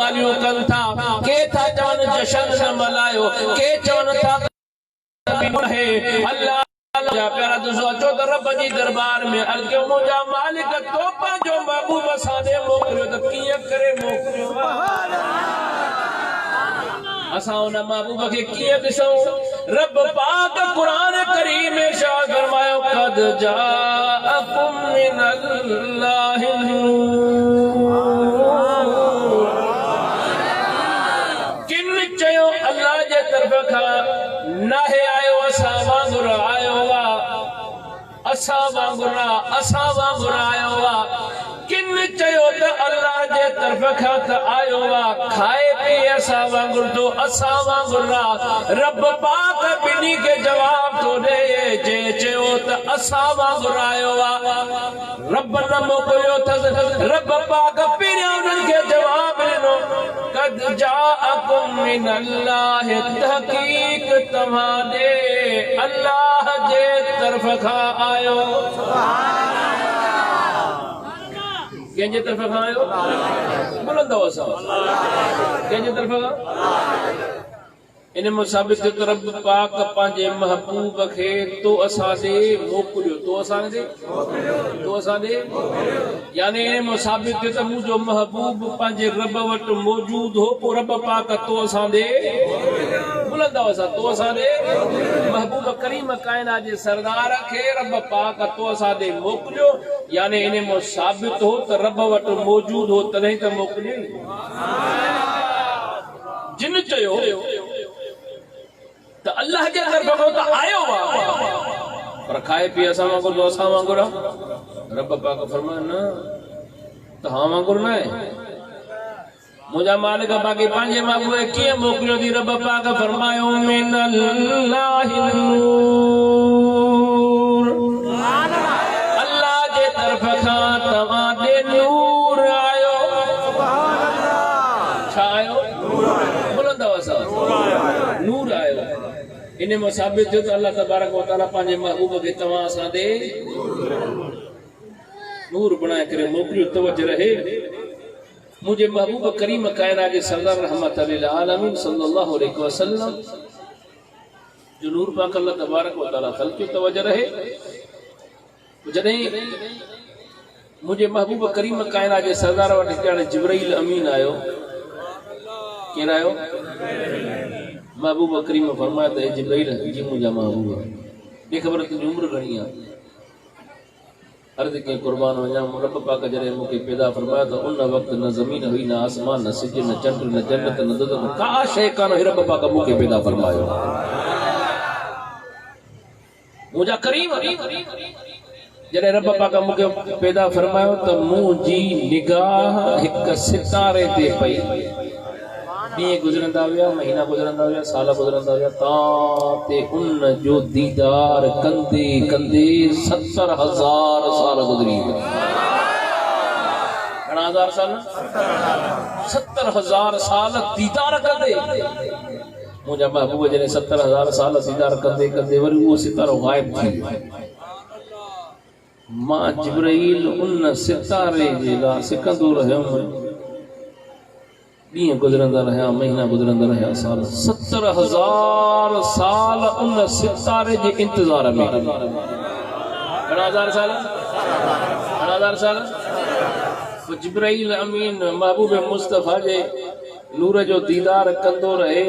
गालियों कन था के था चवन जशन मलायो के चवन था है अल्लाह जा प्यारा तो सोचो तो रब जी दरबार में अलके मुजा मालिक तो जो महबूब सादे मोकलियो तो किया करे मोकलियो असा उन महबूब के किया दिसो रब पाक कुरान करीम में शाह फरमायो कद जाअकुम मिनल्लाहि किन चयो अल्लाह जे तरफ का नाहे आयो असा वांगुर आयो वा असा वांगुर आयो वा किन चयो त अल्लाह जे तरफ का त आयो वा खाए पे असा वांगुर तो असा वांगुर रब पाक बिनी के जवाब तो दे जे चयो त असा वांगुर आयो वा रब न मोकलियो त रब पाक पिरिया उनन के जवाब ॾिनो कद जाअकुम मिनल्लाहि तहकीक तव्हांजे अल्लाह जे तरफ खां आयो कंहिंजे तरफ खां आयो बुलंदो असां कंहिंजे तरफ खां इन मुसाबित रब पाक पंहिंजे महबूब खे तो असां ॾे मोकिलियो तो असां ॾे यानी इन मुसाबित त मुंहिंजो महबूब पंहिंजे रब वटि मौजूद हो पोइ रब पाक तो असां ॾे बुलंदो असां तो असां ॾे महबूब करीम कायनात जे सरदार खे रब पाक तो असां ॾे मोकिलियो यानी इन मुसाबित हो त रब वटि मौजूद हो तॾहिं त मोकिलियो जिन चयो तो अल्लाह के तरफ को तो आयो वा पर खाए पी असा वांगुर तो असा वांगुर रब पाक फरमाए न तो हां वांगुर न मुजा मालिक बाकी पंजे महबूब किए मोकलियो दी रब पाक फरमायो मिनल्लाहि नूर अल्लाह जे तरफ का तवा दे नूर आयो छा आयो बुलंद असा नूर आयो इन मुसाबित जो अल्लाह तबारक व तआला पंहिंजे महबूब खे तव्हां असां ॾे नूर बणाए करे मोकिलियो तवजो रहे मुंहिंजे महबूब करीम कायनात जे सरदार रहमत लिल आलमीन सल्लल्लाहु अलैहि वसल्लम जो नूर पाक अल्लाह तबारक व तआला ख़ल्क़ियो तवजो रहे जॾहिं मुंहिंजे महबूब करीम कायनात जे सरदार वटि ॼाणे जिब्राइल अमीन आयो केरु आयो महबूब करीम फरमाया तो जिब्राइल जी मुझा महबूब ये खबर तुझी उम्र घणी है अर्ज के कुर्बान वजा रब पाक जरे मुके पैदा फरमाया तो उन वक्त न जमीन हुई न आसमान न सिज न चंड न जन्नत न दोज़ख का शय कान रब पाक मुके पैदा फरमायो मुझा करीम जरे रब पाक मुके पैदा फरमायो तो मुंहिंजी निगाह एक सितारे ते पई ॾींहं गुज़रंदा विया महीना गुज़रंदा विया साल गुज़रंदा विया ते उन जो दीदार कंदे कंदे 70,000 साल गुज़री विया घणा हज़ार साल 70,000 साल दीदार कंदे मुंहिंजा महबूब जॾहिं 70,000 साल दीदार कंदे कंदे वरी उहो सितारो गायब थी वियो मां जिब्राइल उन सितारे जे लाइ सिकंदो रहियुमि ॾींहं गुज़रंदा रहिया महीना गुज़रंदा रहिया साल 70,000 साल उन सितारे जे इंतज़ार में घणा हज़ार साल जिब्राइल अमीन महबूब मुस्तफ़ा जे नूर जो दीदार कंदो रहे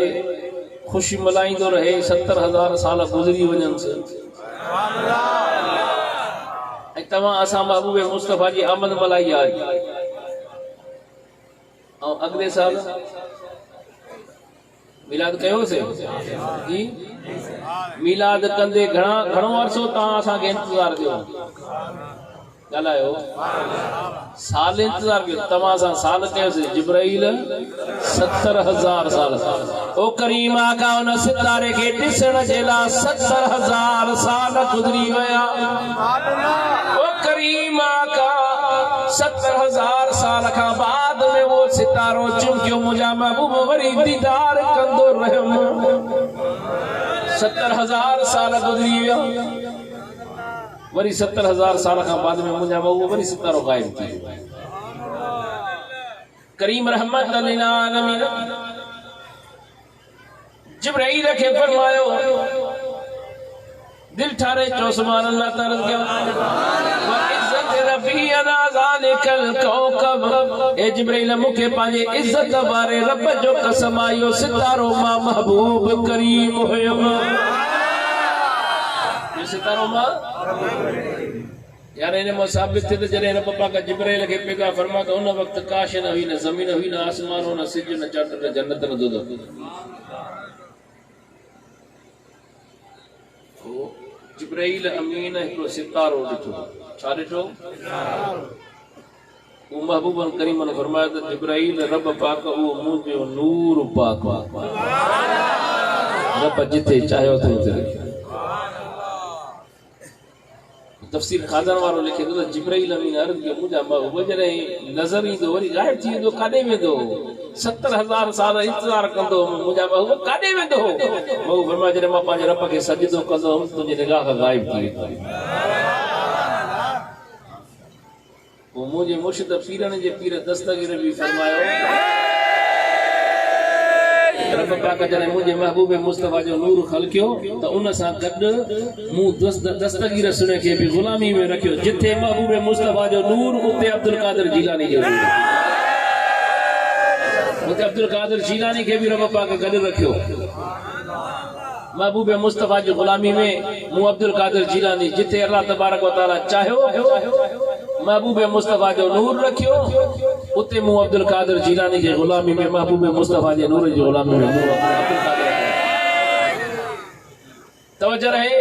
खुशी मल्हाईंदो रहे 70,000 साल गुज़री वञनि ऐं तव्हां असां महबूब मुस्तफ़ा जी आमद मल्हाई आहे अगले साल मिलाद कयो से जी मिलाद कंदे घणो अरसो तव्हां असांखे इंतज़ार कयो ॻाल्हायो साल इंतज़ार कयो तव्हां असां साल कयोसीं जिब्राइल 70,000 साल ओ करीम आका उन सितारे खे ॾिसण जे लाइ 70,000 साल गुज़री विया ओ करीम आका 70,000 साल खां बाद में वो सितारो चमकियो मुंहिंजा महबूब वरी दीदार कंदो रहियुमि 70,000 साल गुज़री विया वरी 70,000 साल खां बाद में मुंहिंजा महबूब वरी सितारो गायब थी वियो करीम रहमत लिल आलमीन जिब्राइल के फरमायो दिल ठारे चो सुभान अल्लाह ताला के व इज्जत रब्बी अना ज़ालिकल कौकब ए जिब्राइल मुखे पांजे इज्जत बारे रब जो कसम आयो सितारो मां महबूब करीम होयो ये सितारो मां यार इन्हें मुसाबित थे तो जरे रब पाक जिब्राइल के पेगा फरमा तो उन वक्त काश न हुई न जमीन हुई न आसमान हो न सिज न चट न जन्नत न दो तो जिब्राइल अमीन हिकिड़ो सितारो ॾिठो छा ॾिठो वो महबूब करीम ने फरमाया तो जिब्राइल रब पाक वो मुझे नूर पाक रब जिथे चाहे तो उते तफसीर खाज़ान वारो लिखे तो जिब्राइल अमीन अर्ज़ के मुझा महबूब जरे नजर ई तो वरी गायब थी तो काडे में दो 70,000 साल इंतजार कंदो मुझा महबूब काडे में दो वो फरमा जरे मां पांजे रब के सजदो कंदो तुझे निगाह का गायब थी वो मुझे मुर्शिद पीरन जे पीर दस्तगीर भी फरमायो रब पाक जने मुझे महबूब मुस्तफा जो नूर खलकियो तो उन सा गड मु दस्तगीर सुने के भी गुलामी में रखियो जिथे महबूब मुस्तफा जो नूर उते अब्दुल कादिर जीलानी जो नूर उते अब्दुल कादिर जीलानी के भी रब पाक गड रखियो महबूब मुस्तफा जो गुलामी में मु अब्दुल कादिर जीलानी जिथे अल्लाह तबारक व तआला चाहो महबूब मुस्तफा जो नूर रखियो उते मु अब्दुल कादिर जीलानी के गुलामी में महबूब मुस्तफा जे नूर जी गुलामी में मु अब्दुल कादिर तवज्जो रहे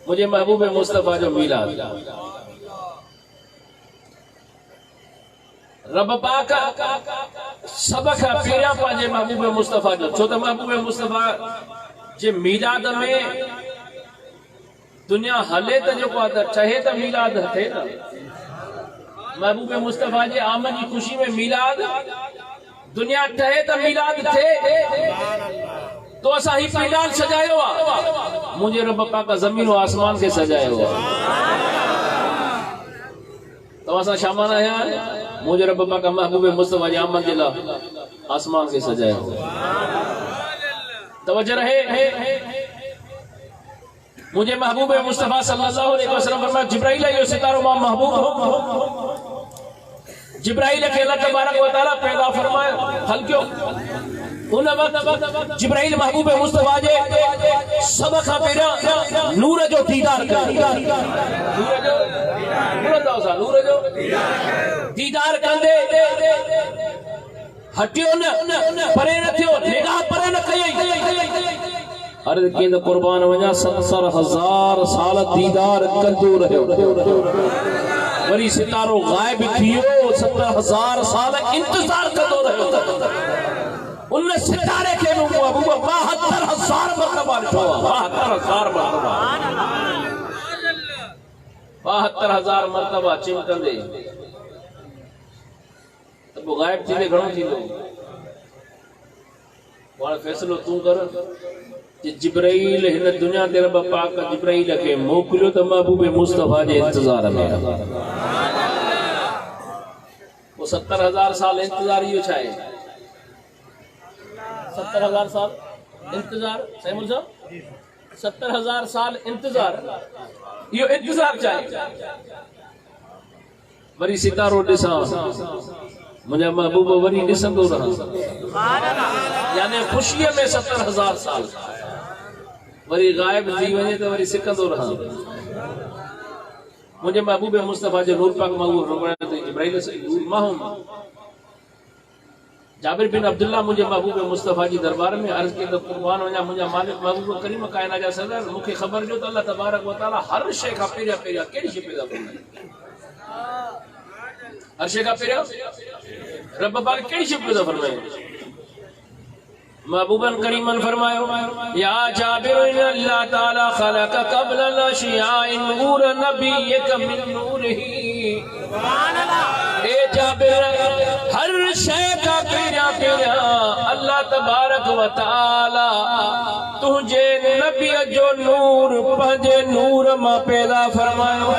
मुझे महबूब मुस्तफा जो मिलाद रब पाक सब खां पहिरियां पंहिंजे महबूब मुस्तफा जो छो त महबूब मुस्तफा जे मिलाद में दुनिया हले तो जो चाहे तो मिलाद थे ना महबूब मुस्तफा जे आमद की खुशी में मिलाद दुनिया ठहे तो मिलाद थे तो असा ही पंडाल सजायो मुझे रब पाक जमीन और आसमान के सजायो तो असा शामान आया मुझे रब पाक महबूब मुस्तफा जे आमद के ला आसमान के सजायो तवज्जो रहे मुझे महबूब मुस्तफा सल्लल्लाहु अलैहि वसल्लम फरमाया जिब्राइल यो सितारो मां महबूब हो जिब्राइल के अल्लाह तबारक व तआला पैदा फरमाया हल क्यों उन वक्त जिब्राइल महबूब मुस्तफा जे सब खां पहिरियां नूर जो दीदार नूर जो दीदार कंदे हटियो न परे न थियो निगाह परे न कई अर्ज के तो कुर्बान वजा 70,000 साल दीदार कंदो रहियो वरी सितारो गायब थियो 70,000 साल इंतजार कंदो रहियो उन सितारे के महबूब 72,000 मरतबा ॾिठो 72,000 मरतबा 72,000 मरतबा चिमकंदे तो वो गायब थी घणो थींदो वाला फैसलो तू कर कि जिब्राइल हिन दुनिया ते रब पाक जिब्राइल के मोकलियो तो महबूब मुस्तफा जे इंतजार में वो 70,000 साल इंतजार यो छाए 70,000 साल इंतजार सैमुल साहब 70,000 साल इंतजार यो इंतजार चाहे वरी सितारो ॾिसां मुझे महबूब वरी ॾिसंदो रहां यानी खुशी में 70,000 साल वरी गायब थी वने तो वरी सिकंदो रहां मुझे महबूब मुस्तफा जो नूर पाक महबूब फरमाया तो जिब्राइल से नूर माहूम जाबिर बिन अब्दुल्ला मुझे महबूब मुस्तफा जी दरबार में अर्ज के तो कुर्बान वना मुझे मालिक महबूब करीम कायनात जा सदर मुखे खबर जो तो अल्लाह तबारक व तआला हर शे का पेरिया पेरिया केड़ी शे पैदा फरमाया हर शे का पेरिया रब पाक केड़ी शे पैदा फरमाया महबूबन करीमन फरमायो या जाबिर अल्लाह ताला खलक क़ब्ल अल-अशिया'i नूर नबियक मिन नूरिही सुभान अल्लाह ए जाबिर हर शय का पेरा पेरा अल्लाह तबारक व तआला तुझे नबी जो नूर पंहिंजे नूर मां पैदा फरमायो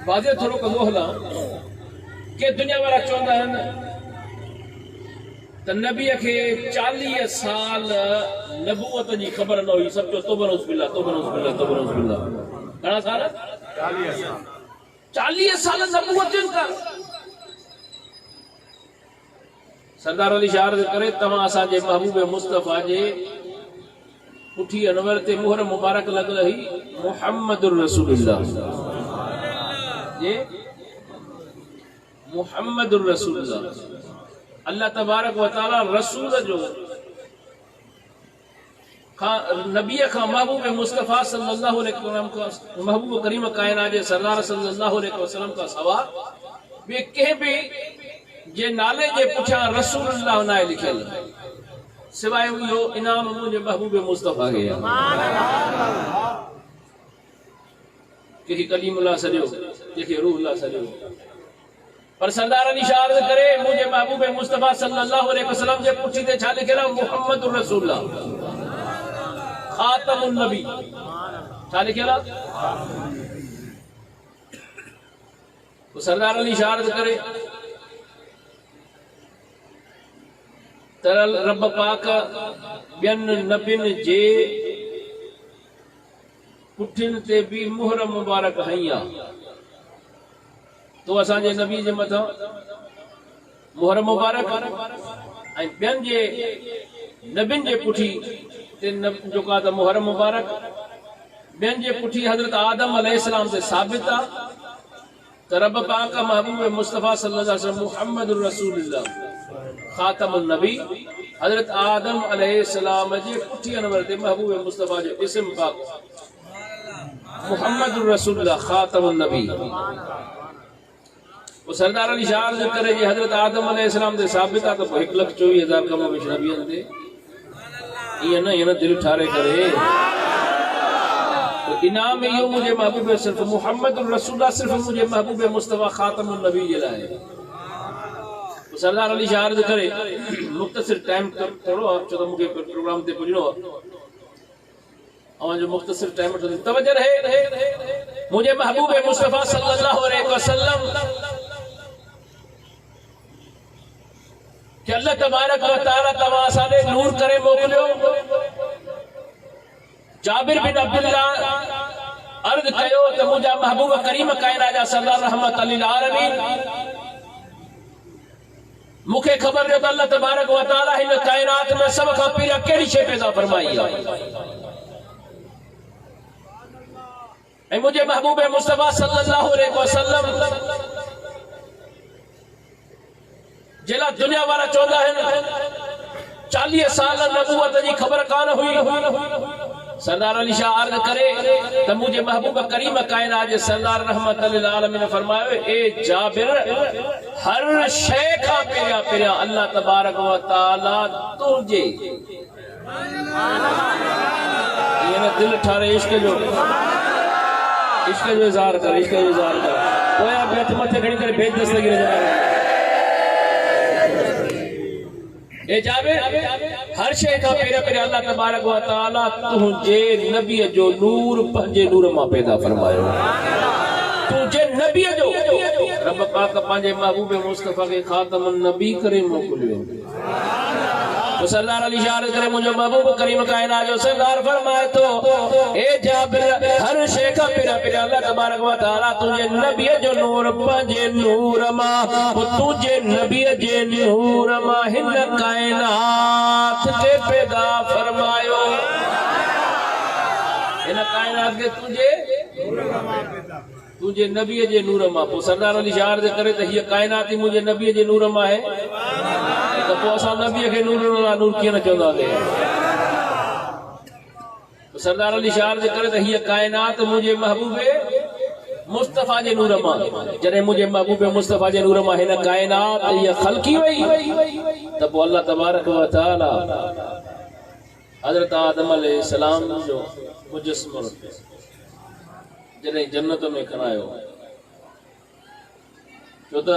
बाजे थोरो कंदो हला के दुनिया वाला चवंदा आहिनि त नबीअ खे 40 साल नबूवत जी ख़बर न हुई। सभु चयो तोबा नऊज़ बिल्लाह। घणा साल? 40 साल नबूवत जो इनकार। सरदार अली शाह अर्ज़ करे तव्हां असांजे महबूब मुस्तफ़ा जे पुठी अनवर ते मोहर मुबारक लॻल हुई मुहम्मदुर रसूलुल्लाह जे मुहम्मदुर रसूलुल्लाह। अल्लाह तबारक व तआला रसूल जो नबी का महबूब मुस्तफ़ा सल्लल्लाहु अलैहि वसल्लम का महबूब करीम कायनात जे सरदार सल्लल्लाहु अलैहि वसल्लम का सवा वे के भी जे नाले जे पुठियां रसूलुल्लाह न लिखियल सिवाय इहो इनाम मुंहिंजे महबूब मुस्तफ़ा खे कंहिंखे कलीमुल्लाह सॼो कंहिंखे रूहुल्लाह सॼो। पर सरदार अली शाह अर्ज़ करे मुंहिंजे महबूब मुस्तफ़ा सल्लल्लाहु अलैहि वसल्लम जे पुठी ते छा लिखियल आहे? मुहम्मदुर रसूलुल्लाह खातमुन नबी। छा लिखियल आहे? सरदार अली शाह अर्ज़ करे तरल रब पाक ॿियनि नबियुनि जे पुठियुनि ते भी मुहर मुबारक हई आहे। तो असांजे नबी जे मथां मुहर मुबारक ऐं ॿियनि जे नबियुनि जे पुठी ते जेका त मुहर मुबारक ॿियनि जे पुठी हज़रत आदम अलैहिस्सलाम ते साबित आहे त रब पाक महबूब मुस्तफ़ा सल्लल्लाहु अलैहि वसल्लम मुहम्मदुर रसूलुल्लाह खातमुन नबी हज़रत आदम अलैहिस्सलाम जे पुठी अनवर ते महबूब मुस्तफ़ा जो इस्म पाक मुहम्मदुर रसूलुल्लाह खातमुन नबी। वो सरदार अली शाह अर्ज़ करे जी हज़रत आदम अलैहिस्सलाम ते साबित आहे त 1,24,000 कम में नबियनि ते ईअं न दिलि ठारे करे इनाम इहो मुंहिंजे महबूब सिर्फ़ मुहम्मदुर रसूलुल्लाह सिर्फ़ मुंहिंजे महबूब मुस्तफ़ा खातमुन नबी जे लाइ। सरदार अली शाह अर्ज़ करे मुख़्तसिर टाइम थोड़ो छो त मूंखे प्रोग्राम ते पुॼणो आहे ऐं जो मुख़्तसिर टाइम तवज्जो रहे मुंहिंजे महबूब मुस्तफ़ा सल्लल्लाहु अलैहि वसल्लम कि अल्लाह तबारक व तआला तव्हां असांखे नूर करे मोकिलियो। जाबिर बिन अब्दुल्लाह अर्ज़ कयो त मुंहिंजा महबूब करीम कायनात जा सरदार रहमत लिल आलमीन मूंखे ख़बर जो त अल्लाह तबारक व तआला हिन कायनात में सब खां पहिरियां कहिड़ी शइ पैदा फरमाई आहे ऐं मुंहिंजे महबूब मुस्तफ़ा सल्लल्लाहु अलैहि वसल्लम जेला दुनिया वाला चवंदा आहिनि 40 साल नबूवत जी ख़बर कान हुई। सरदार अली शाह अर्ज़ करे त मुंहिंजे महबूब करीम कायनात जे सरदार रहमत लिल आलमीन फरमायो ए जाबिर हर शइ खां पहिरियां अल्लाह तबारक व तआला तुंहिंजे ईअं न दिलि ठारे इश्क जो इज़हार कर पोयां हथ मथे खणी करे भेज दस्तगीर ए जाबिर हर शइ खां पहिरियां अल्लाह तबारक व तआला तुंहिंजे नबीअ जो नूर पंहिंजे नूर मां पैदा फरमायो। तुंहिंजे नबीअ जो रब पाक पंहिंजे महबूब मुस्तफ़ा खे खातमुन नबी करे मोकिलियो। सरदार अली शाह अर्ज़ करे मुंहिंजो महबूब करीम कायनात जो सरदार फरमाए थो ए जाबिर हर शइ खां पहिरियां अल्लाह तबारक व तआला तुंहिंजे नबीअ जो नूर पंहिंजे नूर मां तुंहिंजे नबीअ जे नूर मां हिन कायनात खे पैदा फरमायो। हिन कायनात खे तुंहिंजे नबीअ जे नूर मां। पोइ सरदार अली शाह अर्ज़ करे त हीअ कायनात ई मुंहिंजे नबीअ जे नूर मां आहे त पोइ असां नबीअ खे नूर कीअं न चवंदासीं। सरदार अली शाह अर्ज़ करे त हीअ कायनात मुंहिंजे महबूब मुस्तफ़ा जे नूर मां जॾहिं मुंहिंजे महबूब मुस्तफ़ा जे नूर मां हिन कायनात हीअ ख़लक़ी वई त पोइ अल्लाह तबारक व तआला हज़रत आदम अलैहिस्सलाम जो मुजस्समो जॾहिं जन्नत में खणायो छो त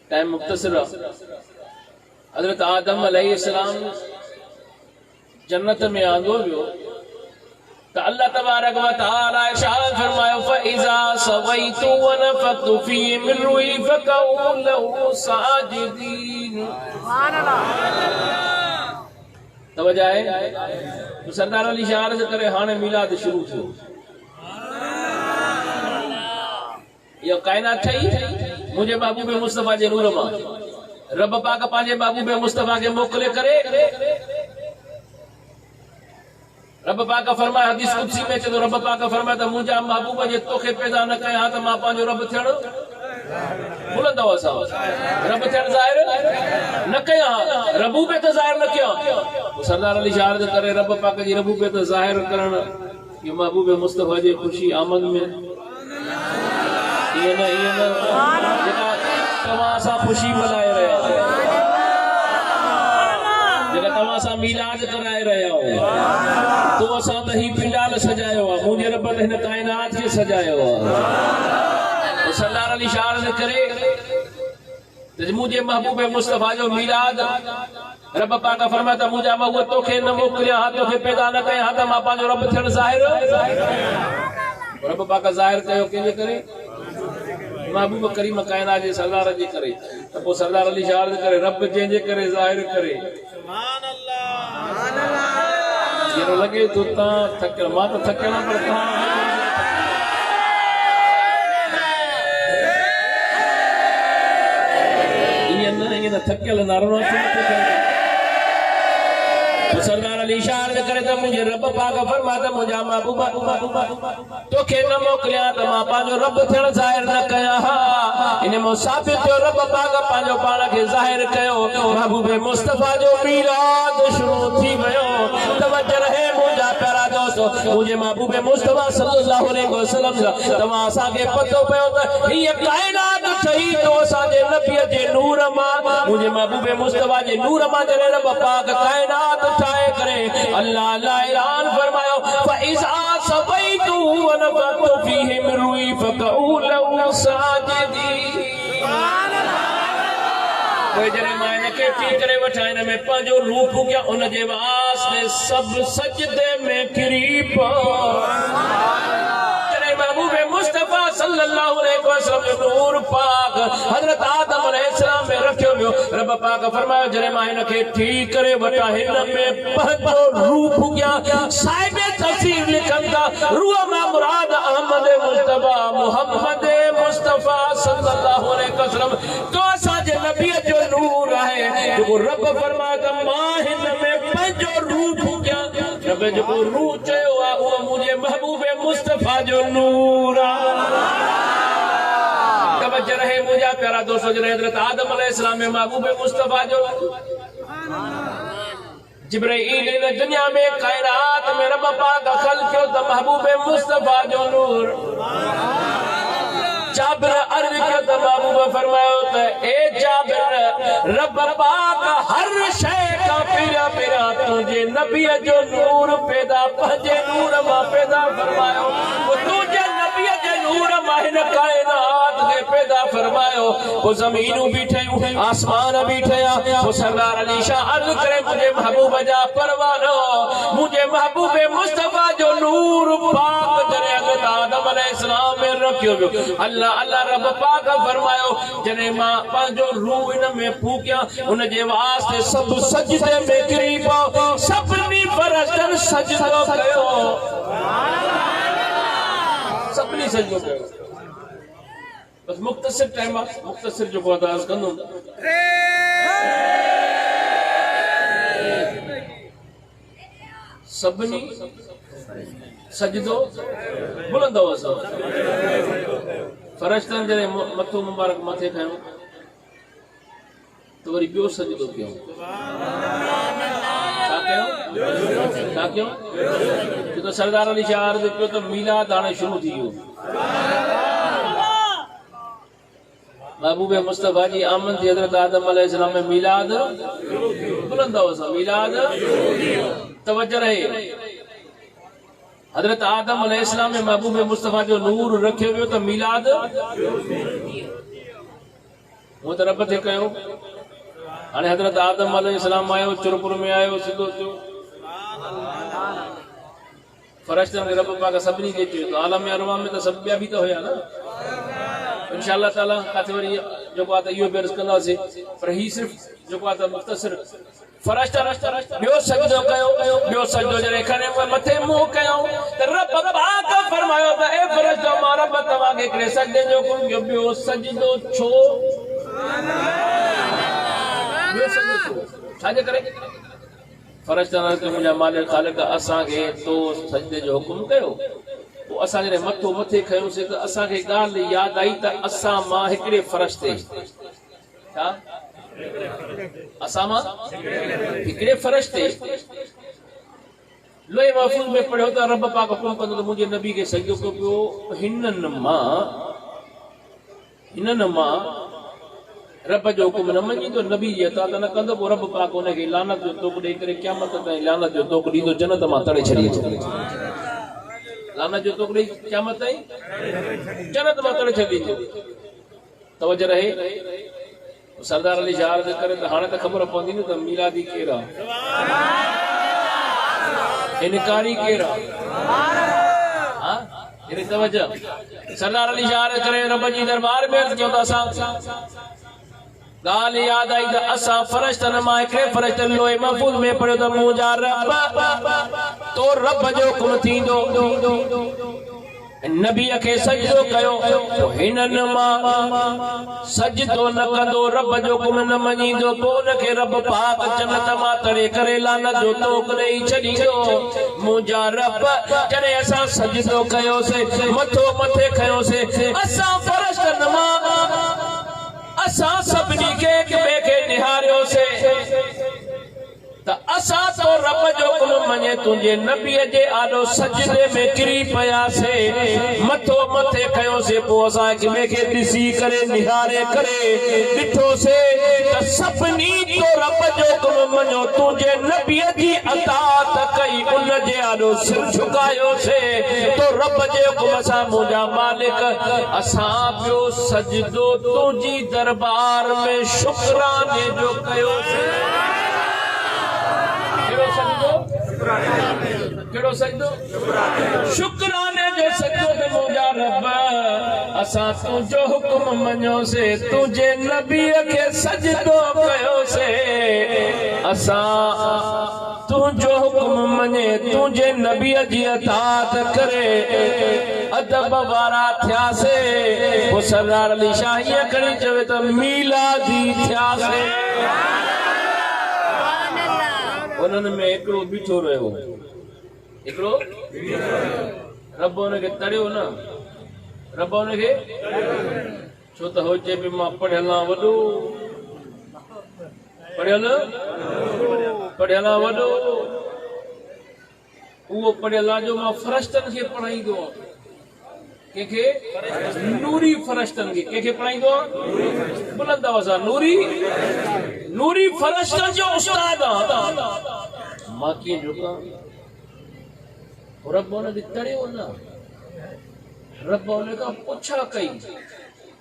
टाइम मुख़्तसिर आहे। हज़रत आदम अलैहिस्सलाम जन्नत में आंदो वियो तो अल्लाह तबारक व तआला इरशाद फरमायो फइज़ा सवैतु व नफ़ख्तु फ़ीहि मिन रूही फ़क़ऊ लहू साजिदीन। सुभान अल्लाह। तवज्जो है तो सरदार अली शाह अर्ज़ करे हाणे मिलाद शुरू थियो। यो कायनात ठही मुझे महबूब मुस्तफा जे नूर मां रब पाक पांजे महबूब मुस्तफा के मोकले करे। रब पाक फरमाए हदीस कुदसी में चलो रब पाक फरमाए त मुंहिंजा महबूब जे तोखे पैदा न कया त मां पंहिंजो रब थियण बुलंदो असां रब थियण ज़ाहिर न कया रबूबियत ज़ाहिर न कया। सरदार अली शाह अर्ज़ करे रब पाक जी रबूबियत ज़ाहिर करण ये महबूब मुस्तफा जी खुशी आमद में ये न जेका तव्हां सां खुशी मनाए रहिया जेका तव्हां सां मीलाद कराए रहिया हो तो असां त ही पिंडाल सजायो आहे मुंहिंजे रब ने हिन काइनात खे सजायो आहे। सरदार अली शाह अर्ज़ करे त मुंहिंजे महबूब मुस्तफा जो मीलाद रब पाक फरमाए त मुंहिंजा महबूब तोखे न मोकिलिया हा तोखे पैदा न कया हा त मां पंहिंजो रब थियण ज़ाहिर रब पाक ज़ाहिर कयो कंहिंजे करे महबूब करीम कायनात जे सरदार जे करे। त पोइ सरदार अली शाह अर्ज़ करे रब जंहिंजे करे ज़ाहिर करे सुभान अल्लाह। ये लगे तो ता थकल मां तो थकना पड़ता ये न थकल नारवा सरदार अली शाह अर्ज़ करे त मुंहिंजे रब पाक फरमाता मुंहिंजा महबूब तोखे न मोकिलिया त मां पंहिंजो रब थियण ज़ाहिर न कया हा इन में साबित थियो रब पाक पंहिंजो पाण खे ज़ाहिर कयो। महबूब मुस्तफा जो मीलाद शुरू थी वियो। तवज्जो रहे मुंहिंजा प्यारा दोस्त मुंहिंजे महबूब मुस्तफा सल्लल्लाहु अलैहि वसल्लम तव्हां असांखे पतो पियो त हीअ काइनात ठही तो असांजे नबीअ जे नूर मां मुंहिंजे महबूब मुस्तफा जे नूर मां जॾहिं रब पाक काइनात ठाहे करे अल्लाह अल्लाह ऐलान फरमायो फइज़ा सवैतु व नफ़ख्तु फ़ीहि मिन रूही फ़क़ऊ लहू साजिदीन। कोई जॾहिं मां इनखे पी करे वठां इन में पंहिंजो रूह फूकिया उन जे वास्ते सभु सजदे में किरी महबूब मुस्तफा सल्लल्लाहु अलैहि वसल्लम नूर पाक हजरत आदम अलैहिस्सलाम में रखियो वियो। रब पाक फरमायो जॾहिं मां हिनखे ठीक करे वठां हिन में पंहिंजो रूह फूकिया। साहिब तफसीर लिखनि था रूह मां मुराद अहमद मुस्तफा मुहम्मद मुस्तफा सल्लल्लाहु अलैहि वसल्लम तो असांजे नबीअ जो नूर आहे जेको रब फरमायो त मां हिन में पंहिंजो रूह फूकिया। रब जेको रूह चयो आहे उहो मुंहिंजे महबूब मुस्तफा जो नूर आहे। तवज्जो रहे मुंहिंजा प्यारा दोस्त जॾहिं हज़रत आदम अलैहिस्सलाम में महबूब मुस्तफा जो जिब्राईल इन दुनिया में कायनात में रब पाक ख़ल्क़ कियो त महबूब मुस्तफा जो नूर जाबिर अर्ज़ कियो त महबूब फरमायो त ए जाबिर रब पाक हर शइ खां पहिरियां पहिरियां तुंहिंजे नबीअ जो नूर पैदा पंहिंजे नूर मां पैदा फरमायो तुंहिंजे नबीअ जे नूर मां हिन काइनात खे पैदा फरमायो। वो ज़मीनूं भी ठहियूं आसमान भी ठहिया। वो सरदार अली शाह अर्ज़ करे मुंहिंजे महबूब जा परवानो मुंहिंजे महबूब मुस्तफा जो नूर पाक जॾहिं हज़रत आदम अलैहिस्सलाम में रखियो वियो अल्लाह अल्लाह रब पाक फरमायो जॾहिं मां पंहिंजो रूह इन में फूकिया उन जे वास्ते सभु सजदे में किरी पियो सभिनी फरिश्तनि सजदो कयो सभिनी सजदो कयो। बस मुख्तसिर टाइम मुख्तसिर जो अरदास कंदुमि सभिनी सजदो बुलंदो असां फरिश्तनि जॾहिं मथो मुबारक मथे खयो तो वरी ॿियो सजदो कयो छा कयो छो त सरदार अली शाह अर्ज़ कयो त मीलाद हाणे शुरू थी वियो। महबूब मुस्तफा जी आमद थी हज़रत आदम अलैहिस्सलाम में मीलाद बुलंदो असां मीलाद तवज्जो रहे हज़रत आदम अलैहिस्सलाम में महबूब मुस्तफा जो नूर रखियो वियो त मीलाद वो त रब थे कयो। हाणे हज़रत आदम अलैहिस्सलाम आयो चुरपुर में आयो सिधो थियो फरिश्तनि खे रब पाक सभिनी खे चयो त आलम अरवाह में त सभु ॿिया बि त हुया न। इंशाअल्लाह ताला काथे वरी जेको आहे त इहो बि अर्ज़ कंदासीं, पर ही सिर्फ़ जेको आहे त मुख़्तसिर फ़रिश्तनि ॿियो सजदो कयो, ॿियो सजदो जॾहिं खणे मथे मुंहुं कयो त रब पाक फरमायो त ए फ़रिश्तो मां रब तव्हांखे हिकिड़े सजदे जो हुकुम कयो, ॿियो सजदो छो? ॿियो सजदो छो? छाजे करे? फरिश्तनि खे मुंहिंजा मालिक ख़ालिक असांखे तो सजदे जो हुकुम कयो। पोइ असां जॾहिं मथो मथे खयोंसीं त असांखे ॻाल्हि यादि आई त असां मां हिकिड़े फ़रिश्ते छा असां मां हिकिड़े फ़रिश्ते लोहे महफूज़ में पढ़ियो त रब पाक हुकुम कंदो त मुंहिंजे नबी खे सजदो कयो। पियो हिननि मां रब जो हुकुम न मञींदो, नबी जी अता न कंदो, पोइ रब पाक हुनखे लानत जो तोक ॾेई करे क़यामत ताईं लानत जो तोक ॾींदो, जन्नत मां तड़े छॾींदो। लानत जो तोक ॾेई क़यामत ताईं जन्नत मां तड़े छॾींदो। तवजो रहे। सरदार अली शाह अर्ज़ करे त हाणे त ख़बर पवंदी न त मीलादी केरु आहे, इनकारी केरु आहे। तवजो। सरदार अली शाह अर्ज़ करे रब जी दरबार में अर्ज़ कयो त असां ॻाल्हि यादि आई त असां फ़रिश्तनि मां हिकिड़े फ़रिश्ते लोहे महफूज़ में पढ़ियो त मुंहिंजा रब तो रब जो हुकुम थींदो, नबीअ खे सजदो कयो। हिननि मां सजदो न कंदो, रब जो हुकुम न मञींदो, पोइ हुनखे रब पाक जन्नत मां तड़े करे लानत जो तोक ॾेई छॾींदो। मुंहिंजा रब जॾहिं असां सजदो कयोसीं, मथो मथे खयोसीं, असां फ़रिश्तनि मां असां सभिनी खे हिक ॿिए खे निहारियोसीं त असां तो रब जो हुकुम मञे तुंहिंजे नबीअ जे आॾो सजदे में किरी पियासीं, मथो मथे खयोसीं। पोइ असां हिक ॿिए खे ॾिसी करे निहारे करे ॾिठोसीं त सभिनी तो रब जो हुकुम मञो, तुंहिंजे नबीअ जी अताअत कई, उन जे आॾो सिर झुकायोसीं। तो रब जे हुकुम सां मुंहिंजा मालिक असां ॿियो सजदो तुंहिंजी दरबार में शुक्राने जो कयोसीं। केड़ो सजदो? शुक्राने जो सजदो ते मुंहिंजा रब असां तुंहिंजो हुकुम मञोसीं, तुंहिंजे नबीअ खे सजदो कयोसीं। असां तुंहिंजो हुकुम मञे, तुंहिंजे नबीअ जी अताअत करे अदब वारा थियासीं। पोइ सरदार अली शाह ईअं खणी चवे त मीलादी थियासीं। उन्हनि में हिकिड़ो बीठो रहियो, हिकिड़ो रब हुनखे तड़ियो न, रब हुनखे छो त हो चए मां पढ़ियल आहियां वॾो, पढ़ियल आहियां वॾो, उहो पढ़ियल आहे जो मां फ़रिश्तनि खे पढ़ाईंदो आहियां। कंहिंखे? नूरी फ़रिश्तनि खे। कंहिंखे पढ़ाईंदो आहे? बुलंद आवाज़ सां नूरी फ़रिश्तनि जो उस्ताद आहे। मां कीअं झुकां? रब हुनखे तड़ियो न, रब हुन खां पुछा कई।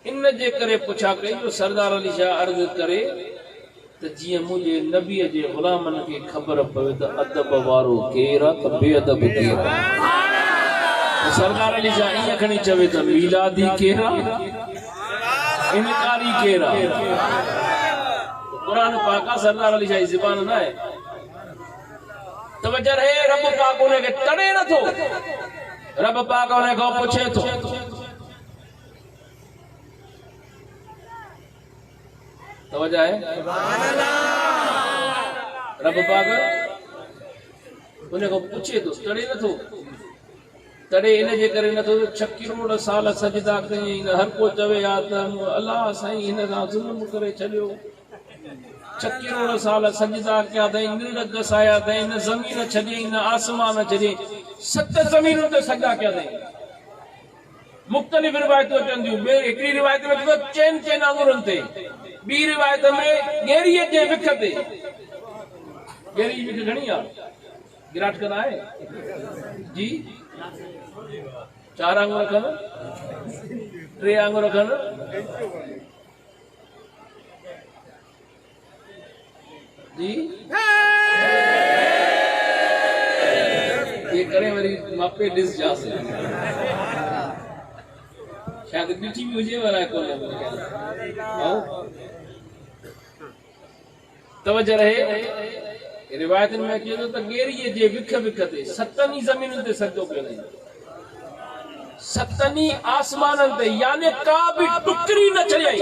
इन जे करे पुछा कई जो सरदार अली शाह अर्ज़ करे त जीअं मुंहिंजे नबीअ जे ग़ुलामनि खे ख़बर पवे त अदब वारो केरु आहे त बेअदब केरु आहे। सरदार अली शाह ईअं खणी चवे त मीलादी केरु आहे, इनकारी केरु आहे। कुरान पाक आहे, सरदार अली शाह जी ज़ुबान न आहे। तवज्जो रहे। रब पाक उनखे तड़े नथो, रब पाक उन खां पुछे थो। तवज्जो आहे। रब पाक उन खां पुछे थो, तड़े नथो। तड़े इन जे करे नथो 6 करोड़ साल सजदा कयईं, हर को चवे हा त अल्लाह साईं हिन सां ज़ुल्म करे छॾियो। 6 करोड़ साल सजदा कया अथई, निंड गसाया अथई, न ज़मीन छॾियईं न आसमान छॾियईं, 7 ज़मीनुनि ते सजदा कया अथई। मुख़्तलिफ़ रिवायतूं अचनि थियूं। हिकिड़ी रिवायत में चइनि आङुरनि ते, ॿी रिवायत में ॻेरीअ जे विख ते। ॻेरी जी विख घणी आहे? गिराट कंदा आहे जी। 4 आङुर खनि, 3 आङुर खनि, जी। ये करे वरी मापे डिस जासे शायद ॾिठी बि हुजे वारा कोन्हे तवज्जो रहे रिवायत में अचे थो त गेरीअ जे विख विख ते सतनि ज़मीनुनि ते सजदो कयो अथई सतनि आसमाननि ते यानी का बि टुकड़ी न छॾियई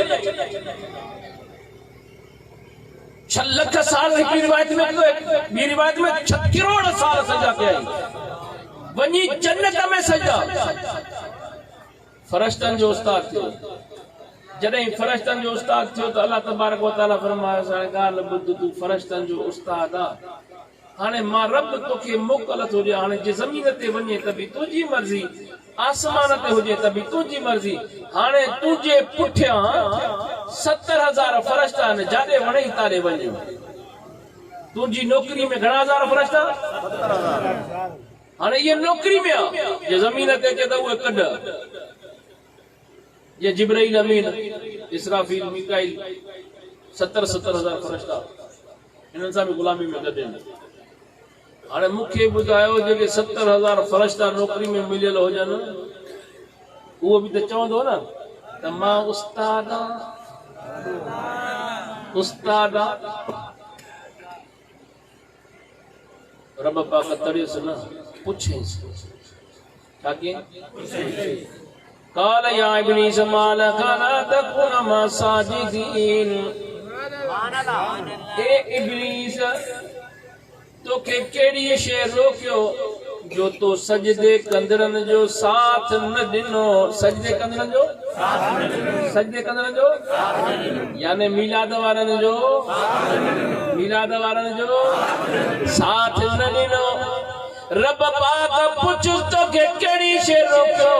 6 लख साल हिकड़ी रिवायत में ॿी रिवायत में 6 करोड़ साल सजा कया वञी जन्नत में सजा फरिश्तनि जो उस्ताद थियो जॾहिं फरिश्तनि जो उस्ताद थियो त अल्लाह तबारक व तआला फरमायो हाणे ॻाल्हि ॿुध तूं फरिश्तनि जो उस्ताद आ हाणे मां रब तोखे मोकल थो ॾियां हाणे जे ज़मीन ते वञे त बि तुंहिंजी मर्ज़ी आसमान ते हुजे त बि तुंहिंजी मर्ज़ी हाणे तुंहिंजे पुठियां 70,000 फरिश्ता आहिनि जाॾे वणे ताॾे वञ तुंहिंजी नौकरी में घणा हज़ार फरिश्ता हाणे इहे नौकरी में आहे जे ज़मीन ते अचे त उहे कढ ये जिब्राइल अमीन इसराफील मीकाइल 70,000 फरिश्ता इन्हनि सां बि गुलामी में गॾु हाणे मूंखे ॿुधायो जेके 70,000 फरिश्ता नौकरी में मिलियल हुजनि उहो बि त चवंदो न त मां उस्ताद रब पाक तड़ियुसि न पुछेसि छा कयईं قال يا ابليس ما لك لا تكون مع الساجدين اے ابلیس تو کے کیڑی شے روکیو جو تو سجدے کندرن جو ساتھ نہ ڏنو سجدے کندرن جو یعنی میلاد وارن جو ساتھ نہ ڏنو رب پاک پوچھ تو کے کیڑی شے روکیو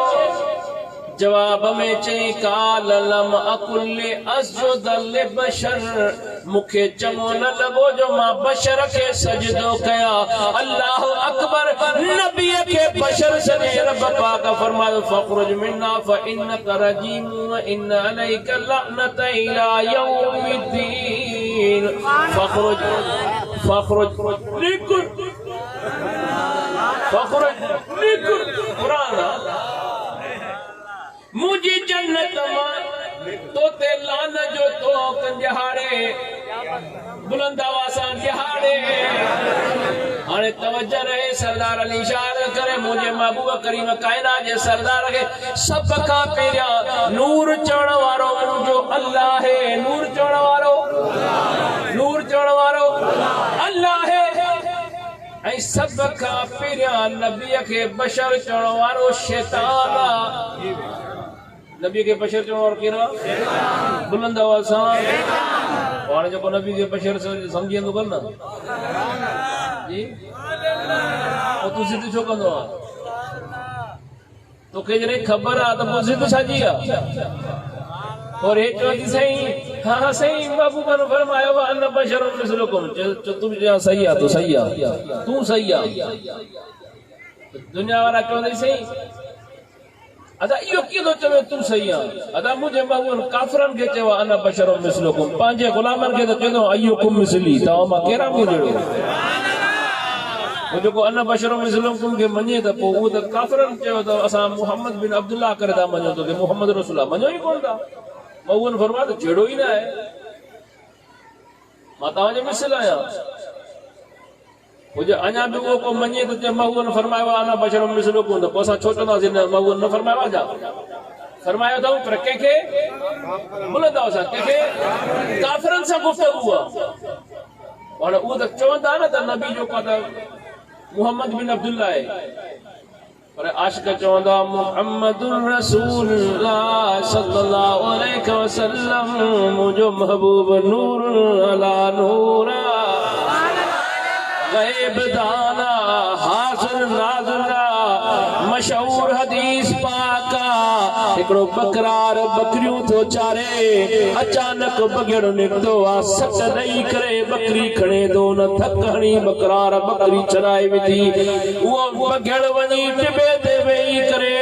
जवाब में चई काल लम अकुल असजुद लिबशर मुखे चङो न लॻो जो मां बशर खे सजदो कया अल्लाह अकबर नबी खे बशर सने रब पाक फरमायो फखरुज मिन्ना फइन्नक रजीम व इन अलैक लअनत इला यौमिद्दीन फखरुज निकुर कुरान मुझी जन्नत मां तो ते लान जो तो कंजहारे बुलंद आवाज़ दिहाड़े हाणे तवज्जो रहे सरदार अली शाह करे मुझे महबूब करीम कायनात जे सरदार के सब का पहिरिया नूर चवण वारो मुंहिंजो अल्लाह है नूर चवण वारो अल्लाह है ऐं सब का पहिरिया नबी के बशर चवण वारो शैतान आहे नबी के बशर चवण वारो केरु आहे बुलंद आवाज़ सां हाणे जेको नबी के बशर सम्झंदो कर न जी तूं ज़िद छो कंदो आहे तोखे जॾहिं ख़बर आहे त पोइ ज़िद छाजी आहे और हे चवंदी साईं हाँ साईं बाबू का फरमायो अन बशर मिसलुकुम तू भी सही आहे तू सही आहे दुनिया वारा चवंदा साईं अदा इहो कीअं चवे तूं सही आहे अदा मुंहिंजे महबूब काफ़िरनि खे चयो अन बशर मिसलुकुम पंहिंजे गुलामनि खे त चवंदो अय्युकुम मिसली तव्हां मां कहिड़ा मूं जहिड़ो जेको अन बशर मिसलुकुम खे मञे त पोइ उहो त काफ़िरनि चयो त असां मुहम्मद बिन अब्दुल्लाह करे था मञूं त मुहम्मद रसूल मञो ई कोन था महबूब फरमायो त जहिड़ो ई न आहे मां तव्हांजे मिसल आहियां मुझे अञा बि उहो को मञे त महबूब फरमायो अना बशर मिसलुकुम त पोइ असां छो चवंदासीं न महबूब न फरमायो आहे फरमायो अथऊं पर कंहिंखे बुलंदा असां कंहिंखे काफ़िरनि सां गुफ़्तगू आहे हाणे उहो त चवंदा न त नबी जेको आहे त मुहम्मद बिन अब्दुल्लाह आहे पर आशिक चवंदा मुहम्मदुर रसूलुल्लाह सल्लल्लाहु अलैहि वसल्लम मुंहिंजो महबूब नूर अला नूर गैब दाना हाज़िर नाज़िरा मशहूर हदीस पाका हिकड़ो बकरार बकरियूं थो चारे अचानक बगड़ निकतो आ सट ॾेई करे बकरी खणे थो न थक हणी बकरार बकरी चराए विधी उहो बगड़ वञी टिबे ते वेही करे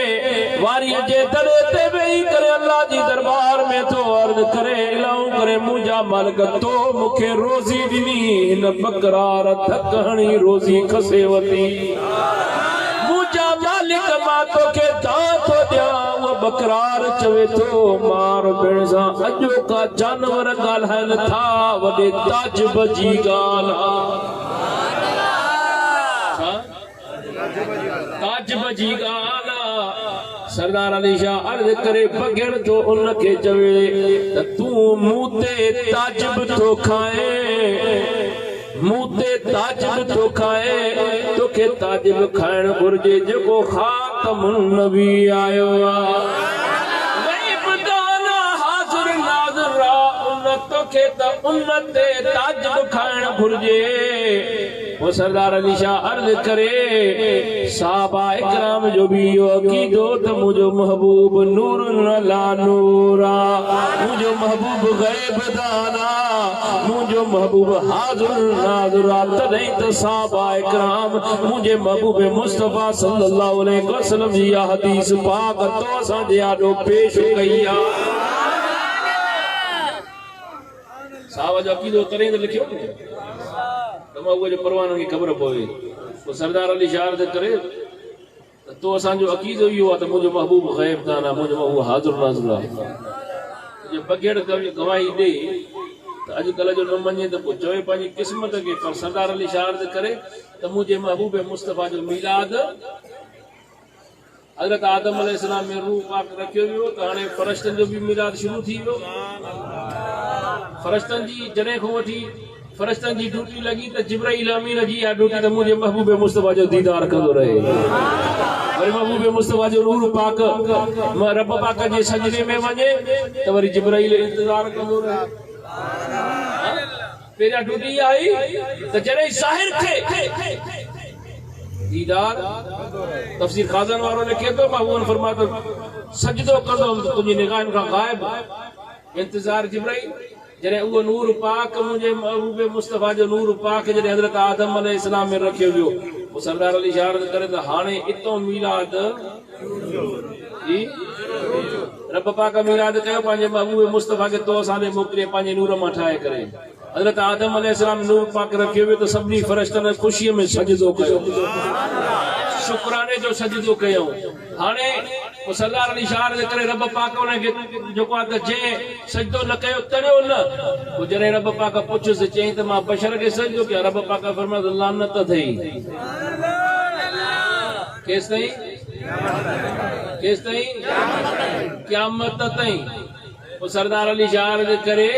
वारीअ जे दड़े ते वेही करे अल्लाह जी दरबार में थो अर्ज़ करे इलाहू करे मुंहिंजा मालिक तो मूंखे रोज़ी ॾिनी हिन बकरार थक हणी रोज़ी खसे वती मुंहिंजा तो के दांत दिया वो बकरार चवे तो मार भेण सा अजो का जानवर गाल था वडे ताज बजी गाल ताज बजी गाल सरदार अली शाह अर्ज करे बगैर तो उनके चवे तू मुंह ते ताजब तो खाए मुंह ते ताजब तो खाए तोखे ताजब खाइण घुर्जे जेको खातमुन नबी आयो गैब दाना हाज़िर नाज़िर उन तोखे त उन ते ताजब खाइण घुर्जे वो सरदार अली शाह अर्ज करे साहबा इकराम जो भी यो अकीदो त मुझो महबूब नूर ला नूरा मुझो महबूब गैब दाना मुझो महबूब हाज़िर नाज़िरा तदई त साहबा इकराम मुझे महबूब मुस्तफा सल्लल्लाहु अलैहि वसल्लम जी हदीस पाक तो सा जे आडो पेश कईया साहबा जो अकीदो करे त लिखियो तमा वो जो परवान की खबर पवे वो सरदार अली शाह अर्ज करे तो असांजो अकीदो इहो आहे त मुंहिंजो महबूब गैब दाना मुंहिंजो महबूब हाज़िर नाज़िर आहे जे बगैर गवाही ॾे त अॼुकल्ह जो न मञे त पोइ चवे पंहिंजी क़िस्मत खे पर सरदार अली शाह अर्ज करे त मुंहिंजे महबूब मुस्तफ़ा जो मीलाद हज़रत आदम अलैहिस्सलाम में रूह पाक रखियो वियो त हाणे फ़रिश्तनि जो बि मीलाद शुरू थी वियो फ़रिश्तनि जी जॾहिं खां वठी फ़रिश्तनि जी ड्यूटी लगी त जिब्राइल अमीन जी आ ड्यूटी त मुझे महबूब मुस्तफा जो दीदार कंदो रहे वरी महबूब मुस्तफा जो नूर पाक रब पाक जे सजदे में वञे त वरी जिब्राइल इंतजार कंदो रहे पहिरियां ड्यूटी आई त जॾहिं ज़ाहिर थे दीदार तफसीर खाज़न वारो लिखे तो महबूब फरमातो सजदो कंदो तुंहिंजी निगाहनि खां गायब इंतजार जिब्राइल जॾहिं उहो नूर पाक मुझे महबूब मुस्तफा जो नूर पाक जॾहिं हज़रत आदम अलैहिस्सलाम में रखियो वियो वो सरदार अली शाह अर्ज करे त हाणे इतो मीलाद जी रब पाक मीलाद कयो पंहिंजे महबूब मुस्तफा खे तो असांजे मोकिले पंहिंजे नूर मां ठाहे करे हज़रत आदम अलैहिस्सलाम नूर पाक रखियो वियो त सभिनी फ़रिश्तनि ख़ुशीअ में सजदो कयो शुक्राने जो सजदो कयो हाणे वो सरदार अली शाह अर्ज करे रब पाक उनखे जेको आहे त जंहिं सजदो न कयो तरियो न पोइ जॾहिं रब पाक पुछियुसि चई त मां बशर खे सजदो कयां रब पाक फरमायो लानत अथई केसि ताईं क़यामत ताईं वो सरदार अली शाह अर्ज करे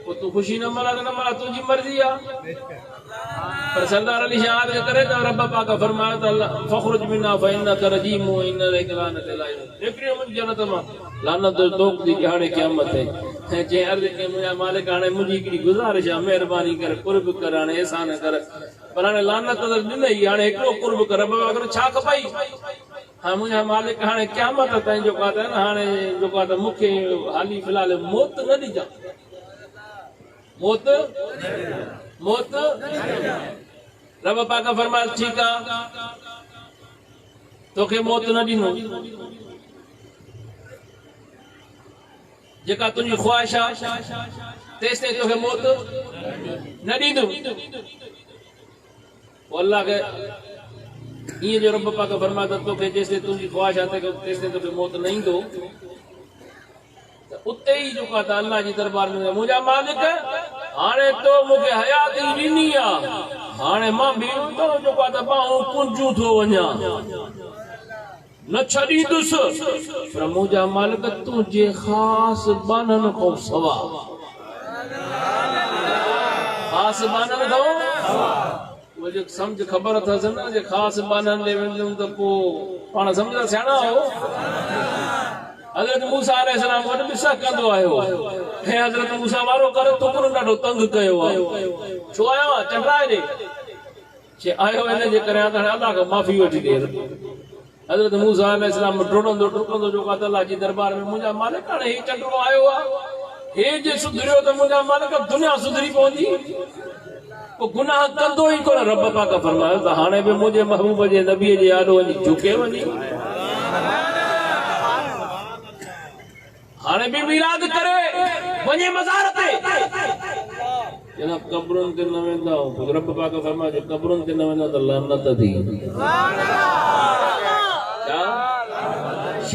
वो तू खुशी न मना त न मना तुंहिंजी मर्ज़ी आहे पर सरदार अली शाह अर्ज करे त रब पाक फरमायो त फखरुज मिन्ना फइन्नक रजीम व इन लानत अलाही निकिरियो मुंहिंजी जन्नत मां लानत तोक दी हाणे क़यामत है जे अर्ज के मुंहिंजा मालिक हाणे मुंहिंजी हिकिड़ी गुज़ारिश आहे महिरबानी कर कुर्ब कर हाणे एहसान कर पर हाणे लानत त ॾिनई हाणे हिकिड़ो कुर्ब कर रब पाक छा खपई हाँ मुंहिंजा मालिक हाणे क़यामत ताईं जेको आहे त हाणे जेको आहे त मूंखे हाली फ़िलहाल मौत न ॾिजां मौत रब पाक फरमायो ठीक आ तोखे मौत न ॾिनो जेका तुंहिंजी ख्वाहिश आहे तेसि ताईं तोखे मौत न ॾींदुमि पोइ अल्लाह खे ईअं जो रब पाक फरमायो त तोखे जेसि ताईं तुंहिंजी ख्वाहिश आहे तेसि ताईं तोखे मौत न ईंदो उते ही जो का अल्लाह जी दरबार में मुझा मालिक हाने तो मुझे हयात ॾिनी आहे हाणे मां भी तो जो का त बाहूं कुंजू थो वञा न छॾींदुसि पर मुझा मालिक तुंहिंजे ख़ासि बाननि खां सवा ख़ासि बाननि खां वो जो समझ खबर अथसि न जे ख़ासि बाननि ॾे वेंदुमि त पोइ पाण सम्झ सियाणा हो हज़रत मूसा अलैहिस्सलाम वटि बिसा कंदो आयो हे हज़रत मूसा वारो कर तुकुर ॾाढो तंग कयो आहे छो आयो आहे चंडाए ॾे छे आयो इन जे करे त अल्लाह खां माफ़ी वठी ॾे हज़रत मूसा अलैहिस्सलाम टुकंदो जो का अल्लाह जी दरबार में मुंहिंजा मालिक हाणे ही चंडो आयो आहे हे जे सुधरियो त मुंहिंजा मालिक दुनिया सुधरी पवंदी पोइ गुनाह कंदो ई कोन रब पाक फरमायो त हाणे बि मुंहिंजे महबूब जे नबीअ जे आॾो वञी झुके वञी हाणे भी मिलाद करे वने मज़ार ते जना कब्रुन ते न वेंदा हो रब पाक फरमाए कब्रुन ते न वेंदा त लानत थी क्या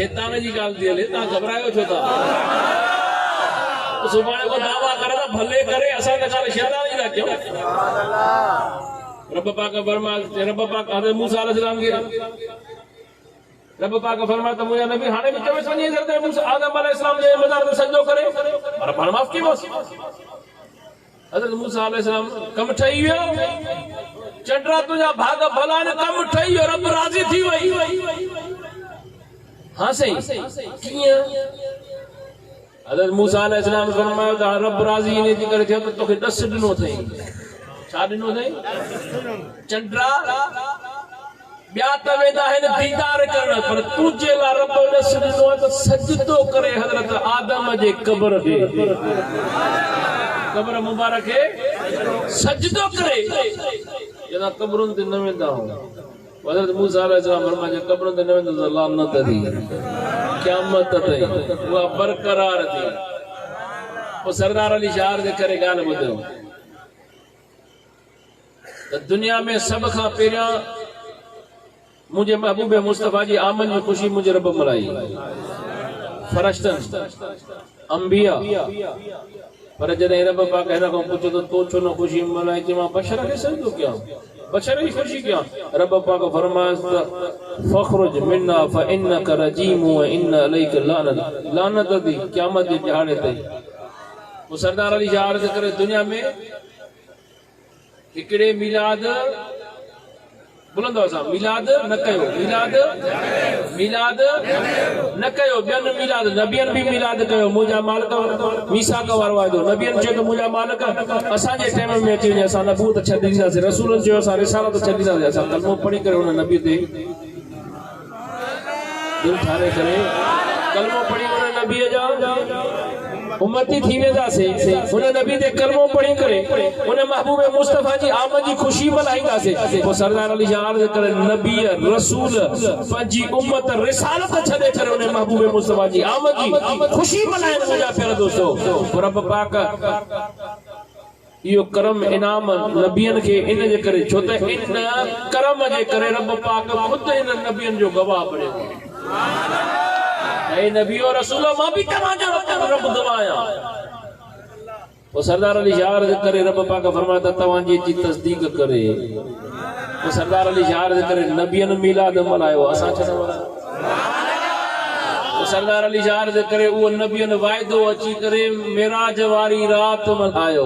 शैतान जी गाल दी हले ता घबरायो छो ता सुभाणे को दावा करे ता भले करे असा त गाल शैतान जी दा क्यों रब पाक फरमा रब पाक हज़रत मूसा अलैहिस्सलाम के रब पाक फरमाता मुझे नबी हाने में चवे वनी हज़रत मूसा आदम अलैहिस्सलाम जे मजार ते सजदो करे पर पाण माफ की बस हज़रत मूसा अलैहिस्सलाम कम ठई वियो चंद्रा तुझा भाग भला ने कम ठई वियो रब राजी थी वई हां सही किया हज़रत मूसा अलैहिस्सलाम फरमायो ता रब राजी ने जी करे थियो तो तोखे 10 दिनो थई छा दिनो थई चंद्रा ब्या त वेंदा है दीदार करण पर तुझे ला रब ने सजदो त सजदो करे हज़रत आदम जे कब्र दे कब्र मुबारक है सजदो करे जदा कब्रुन ते न वेंदा हो हज़रत मूसा अलैहिस्सलाम फरमाया कब्रुन ते न वेंदा त लानत थी क़यामत ताईं उहा बरकरार थी ओ सरदार अली शाह जे करे गाल ॿुधो त दुनिया में सब खां पहिरियां मुझे महबूब मुस्तफा जी आमद में खुशी मुझे रब मलाई फरिश्तन अंबिया पर जॾहिं रब पाक हिन खां पुछो त तो छो न खुशी मलाई कि मां बशर खे सजदो कयां बशर जी खुशी कयां रब पाक फरमायस त फखरुज मिन्ना फइन्नक रजीम व इन अलैक लानत लानत दी क़यामत जे ॾिहाड़े ते वो सरदार अली शाह अर्ज़ करे दुनिया में हिकिड़े मिलाद बुलंदो सा मिलाद न कयो मिलाद न कयो ॿियनि मिलाद नबियन भी मिलाद कयो मुंहिंजा मालिक मीसाक वारो वाइदो नबियन चयो त मुंहिंजा मालिक असांजे टाइम में अची वञे असां नबूत छॾे ॾींदासीं रसूलनि चयो असां रिसालत छॾे ॾींदासीं असां कलमो पढ़ी करे हुन नबी ते दिलि ठारे करे कलमो पढ़ी हुन नबीअ जा उम्मती थी वेंदासीं हुन नबी ते कलमो पढ़ी करे हुन महबूब मुस्तफा जी आमद जी खुशी मल्हाईंदासीं पोइ सरदार अली शाह अर्ज़ करे नबी रसूल पंहिंजी उम्मत रिसालत छॾे करे हुन महबूब मुस्तफा जी आमद जी खुशी मल्हाइण मुंहिंजा प्यारा दोस्तो रब पाक इहो करम इनाम नबियन के इन जे करे छो त इन करम जे करे रब पाक खुद इन नबियन जो गवाह बणे ऐ नबी और रसूल मां भी तव्हांजो रब गवाया वो सरदार अली शाह अर्ज़ करे रब पाक फरमाता तव्हांजी जी तस्दीक करे वो सरदार अली शाह अर्ज़ करे नबियन मिलाद मल्हायो असां छा वो सरदार अली शाह अर्ज़ करे वो नबियन वाइदो अची करे मेराज वारी रात मल्हायो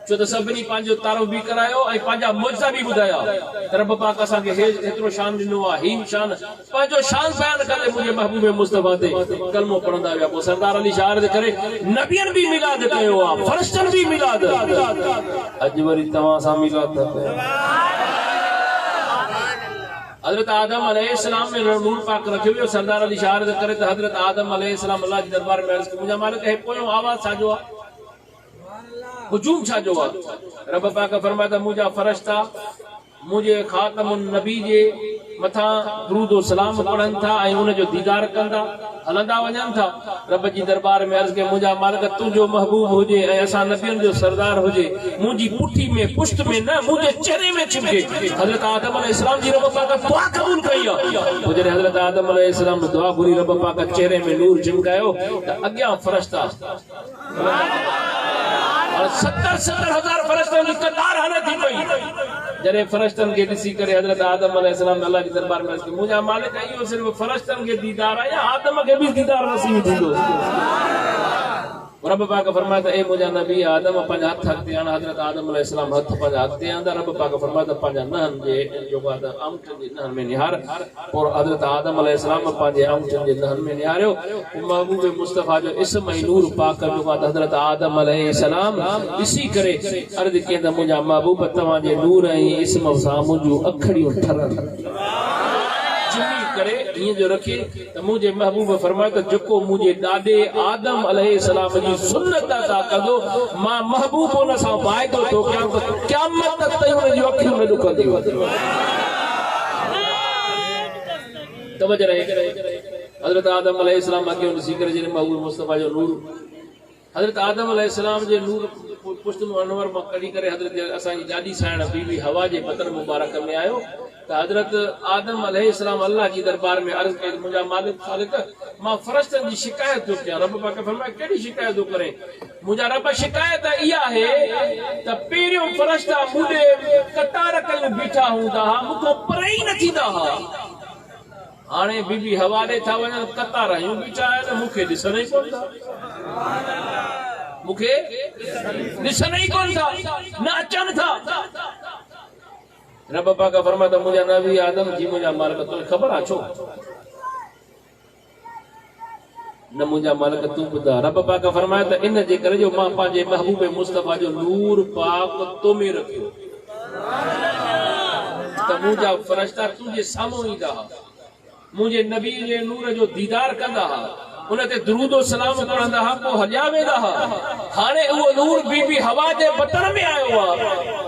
छो त सभिनी पंहिंजो तारो बि करायो ऐं पंहिंजा मुआज़ा बि ॿुधाया रब पाक असांखे हेतिरो शान ॾिनो आहे हीन शान पंहिंजो शान बयान करे मुंहिंजे महबूब मुस्तफा ते कलमो पढ़ंदा विया पोइ सरदार अली शाह अर्ज़ करे नबियन बि मिलाद कयो आहे फरिश्तन बि मिलाद अॼु वरी तव्हां सां मिलाद था कयो हज़रत आदम अलैहिस्सलाम में नूर पाक रखियो वियो सरदार अली शाह अर्ज़ करे त हज़रत आदम अलैहिस्सलाम अल्लाह जे दरबार में अर्ज़ कयो मुंहिंजा मालिक हे पोयों आवाज़ छाजो आहे हुजूम छाजो आहे रब पाक फरमाता मुंहिंजा फरिश्ता मुझे खातमुन नबी जे मथा दुरूद और सलाम पढ़न था ऐं उन जो दीदार कंदा हलंदा वञन था रब जी दरबार में अर्ज़ के मुंहिंजा मालिक तुंहिंजो महबूब हुजे ऐं असां नबियन जो सरदार हुजे मुंहिंजी पुठी में पुष्ट में न मुंहिंजे चेहरे में चिमके हज़रत आदम अलैहिस्सलाम जी रब पाक दुआ क़बूल कई आहे पोइ जॾहिं हज़रत आदम अलैहिस्सलाम दुआ घुरी रब पाक चेहरे में नूर चिमकायो त अॻियां फरिश्ता 70,000 फरिश्तन की कतार हले थी पई जरे फरिश्तन के ॾिसी करे हज़रत आदम अलैहिस्सलाम अल्लाह जी दरबार में मुंहिंजा मालिक इहो सिर्फ़ फरिश्तन के दीदार आहे या आदम के भी दीदार नसीब थींदो रब पाक फरमाता ए मुंहिंजा नबी आदम पंहिंजा हथ अॻिते आण हज़रत आदम अलैहिस्सलाम हथ पंहिंजा अॻिते आंदा रब पाक फरमाता पंहिंजा नहन जे जेको आहे आंगुठनि जे नहन में निहार और हज़रत आदम अलैहिस्सलाम पंहिंजे आंगुठनि जे नहन में निहारियो महबूब मुस्तफा जो इस्म ऐं नूर पाक जो आहे हज़रत आदम अलैहिस्सलाम ॾिसी करे अर्ज़ कयईं त मुंहिंजा महबूब तव्हांजे नूर ऐं इस्म सां मुंहिंजूं अखड़ियूं ठरनि करे ईअं जो रखे त मुंहिंजे महबूब फरमायो त जेको मुंहिंजे ॾाॾे आदम अलैहिस्सलाम जी सुन्नत अदा कंदो मां महबूब उन सां वाइदो थो कयां त क़यामत ताईं उन जूं अखियूं न ॾुकंदियूं तवजह रहे हज़रत आदम अलैहिस्सलाम अॻे ॾिसी करे जॾहिं महबूब मुस्तफा जो नूर हज़रत आदम अलैहिस्सलाम जे नूर पुष्ट अनवर मां कढी करे हज़रत असांजी ॾाढी साइण बीबी हवा जे बदन मुबारक में आयो हजरत आदम अलैहिस्सलाम अल्लाह जी दरबार में अर्ज कई मुझा मालिक खालिक मां फरिश्तन जी शिकायत तो क्या रब पाक फरमाए केड़ी शिकायत तो करे मुझा रब शिकायत इया है त पेरियो फरिश्ता मुडे कतार कयो बीठा हुंदा हा मुको परई न थींदा हा हाणे बीबी हवाले था वने कतार यूं बीठा है मुखे दिसण ही कोन था मुखे दिसण ही कोन था न अचन था रब पाक फरमाता मुझा नबी आदम जी मुझा मालिक तो खबर आछो न मुझा मालिक तू बुधा रब पाक फरमाता इन जे करे जो मां पाजे महबूब मुस्तफा जो नूर पाक तो में रखियो त मुझा फरिश्ता तुझे सामो ईंदा मुझे नबी जे नूर जो दीदार कंदा उनते दुरूद और सलाम पढ़ंदा को हलिया वेंदा हाणे वो नूर बीबी हवा दे बतन में आयो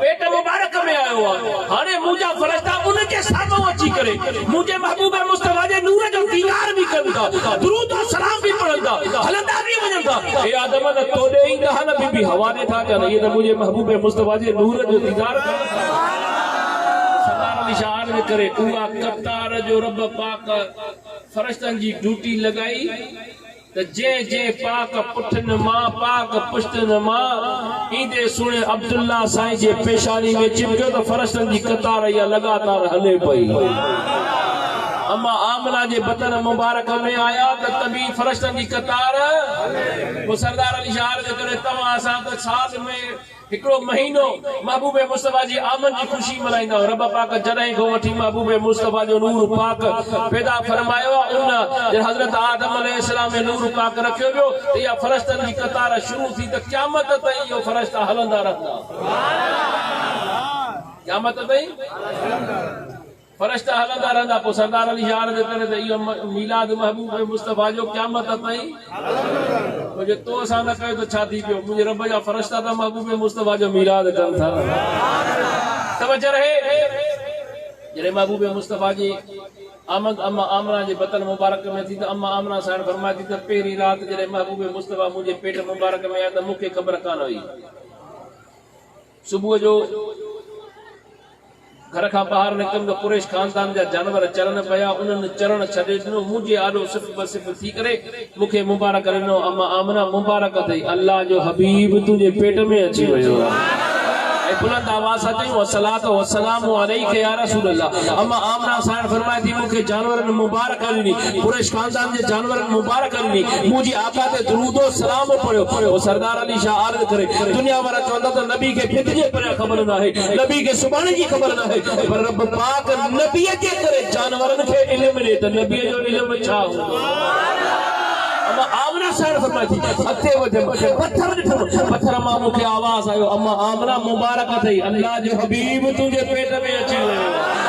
पेट मुबारक में आयो हाणे मुझा फरिश्ता उनके सामने अची करे मुझे महबूब मुस्तफा जे नूर जो दीदार भी कंदा दुरूद और सलाम भी पढ़ंदा हलंदा भी वजंदा ए आदम न तोड़े ईंदा न बीबी हवा दे था चल ये तो मुझे महबूब मुस्तफा जे नूर जो दीदार कंदा सरदार निशान में करे उआ कतार जो रब पाक फरिश्तन जी ड्यूटी लगाई त जे जे पाक पुठन मां पाक पुश्तन मां ईंदे सुने अब्दुल्ला साईं जे पेशानी में चिपकियो त फरिश्तन जी कतार या लगातार हले पई अम्मा आमना जे बतन मुबारक में आया त तभी फरिश्तन जी कतार वो सरदार अली शाह जे करे तवा असा त साल में हिकड़ो महीनो महबूब मुस्तफा जी आमद की खुशी मनाइंदा रब पाक जॾहिं को वठी महबूब मुस्तफा जो नूर पाक पैदा फरमायो उन हजरत आदम अलैहिस्सलाम में नूर पाक रखियो वियो त इहा फरिश्तन जी कतार शुरू थी त क़यामत ताईं इहो फरिश्ता हलंदा रहंदा क़यामत ताईं फरिश्ता हलंदा रहंदा पोइ सरदार अली शाह जे करे त इहो मीलाद महबूब मुस्तफा जो क़यामत ताईं मुझे तो असां न कयो त छा थी पियो मुंहिंजे रब जा फरिश्ता त महबूब मुस्तफा जो मीलाद कनि था तवज्जो रहे जॾहिं महबूब मुस्तफा जी आमद अम्मा आमना जे बतन मुबारक में थी त अम्मा आमना साण फरमाए थी त पहिरीं रात जॾहिं महबूब मुस्तफा मुंहिंजे पेट मुबारक में आया त मूंखे ख़बर कान हुई सुबुह जो घर का बाहर निकल तो कुरैश खानदान जा जानवर चरण पया उन्हनि चरण छॾे ॾिनो मुंहिंजे आॾो सिफ़ बसिफ़ थी करे मूंखे मुबारक ॾिनो अम्मा आमना मुबारक अथई अल्लाह जो हबीब तुंहिंजे पेट में अची वियो बुलंद आवाज सां चयूं अस्सलातु वस्सलामु अलैका या रसूल अल्लाह अम्मा आमना साण फरमाए थी मूंखे जानवरनि मुबारक ॾिनी कुरैश खानदान जे जानवरनि मुबारक ॾिनी मुंहिंजी आका ते दुरूद और सलाम पढ़ियो सरदार अली शाह अर्ज़ करे दुनिया वारा चवंदा त नबी खे फित जे परियां ख़बर न आहे नबी खे सुभाणे जी ख़बर न आहे पर रब पाक नबी जे करे जानवरनि खे इल्म ॾे त नबी जो इल्म छा हूंदो अम्मा आमना साण फरमाए थी हथे वधे पत्थर ॾिठो पत्थर मां मूंखे आवाज़ आयो अम्मा आमना मुबारक अथई अल्लाह जो हबीब तुंहिंजे पेट में अची वियो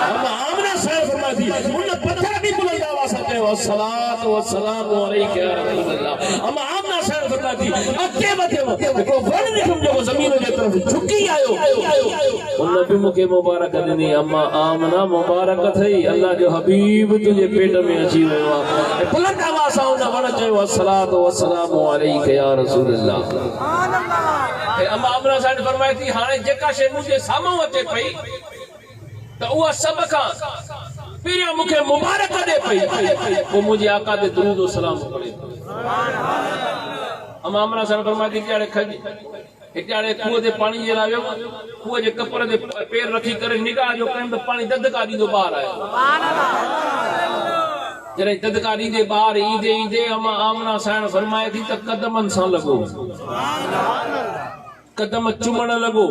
अम्मा आमना साण फरमाए थी उन पत्थर बि बुलंद आवाज़ सां चयो अस्सलातु वस्सलामु अलैका या रसूल अल्लाह अम्मा आमना साण फरमाए थी हथे वधे हिकिड़ो वण ॾिठुमि जेको ज़मीन जे तरफ़ झुकी आयो उन बि मूंखे मुबारक ॾिनी अम्मा आमना मुबारक अथई अल्लाह जो हबीब तुंहिंजे पेट में अची वियो आहे बुलंद आवाज़ सां उन वण चयो अस्सलातु वस्सलामु अलैका या रसूल अल्लाह सुभान अल्लाह अम्मा आमना साण फरमाए थी हाणे जेका शइ मुंहिंजे साम्हूं अचे पई त उहा सभ खां पहिरियों मूंखे मुबारक ॾे पई पोइ मुंहिंजे आका ते दुरूद और सलाम पढ़े सुभान अल्लाह अम्मा आमना साण फरमाए थी हाणे खजी हिकड़े कुएं ते पानी जे लाइ वियो कुएं जे कपर ते पैर रखी करे निगाह जो कयमि त पानी ददका ॾींदो ॿाहिरि आयो सुभान अल्लाह जॾहिं ददका ॾींदे ॿार ईंदे ईंदे अम्मा आमना साण फरमाए थी त कदमनि सां लॻो कदम चुमण लॻो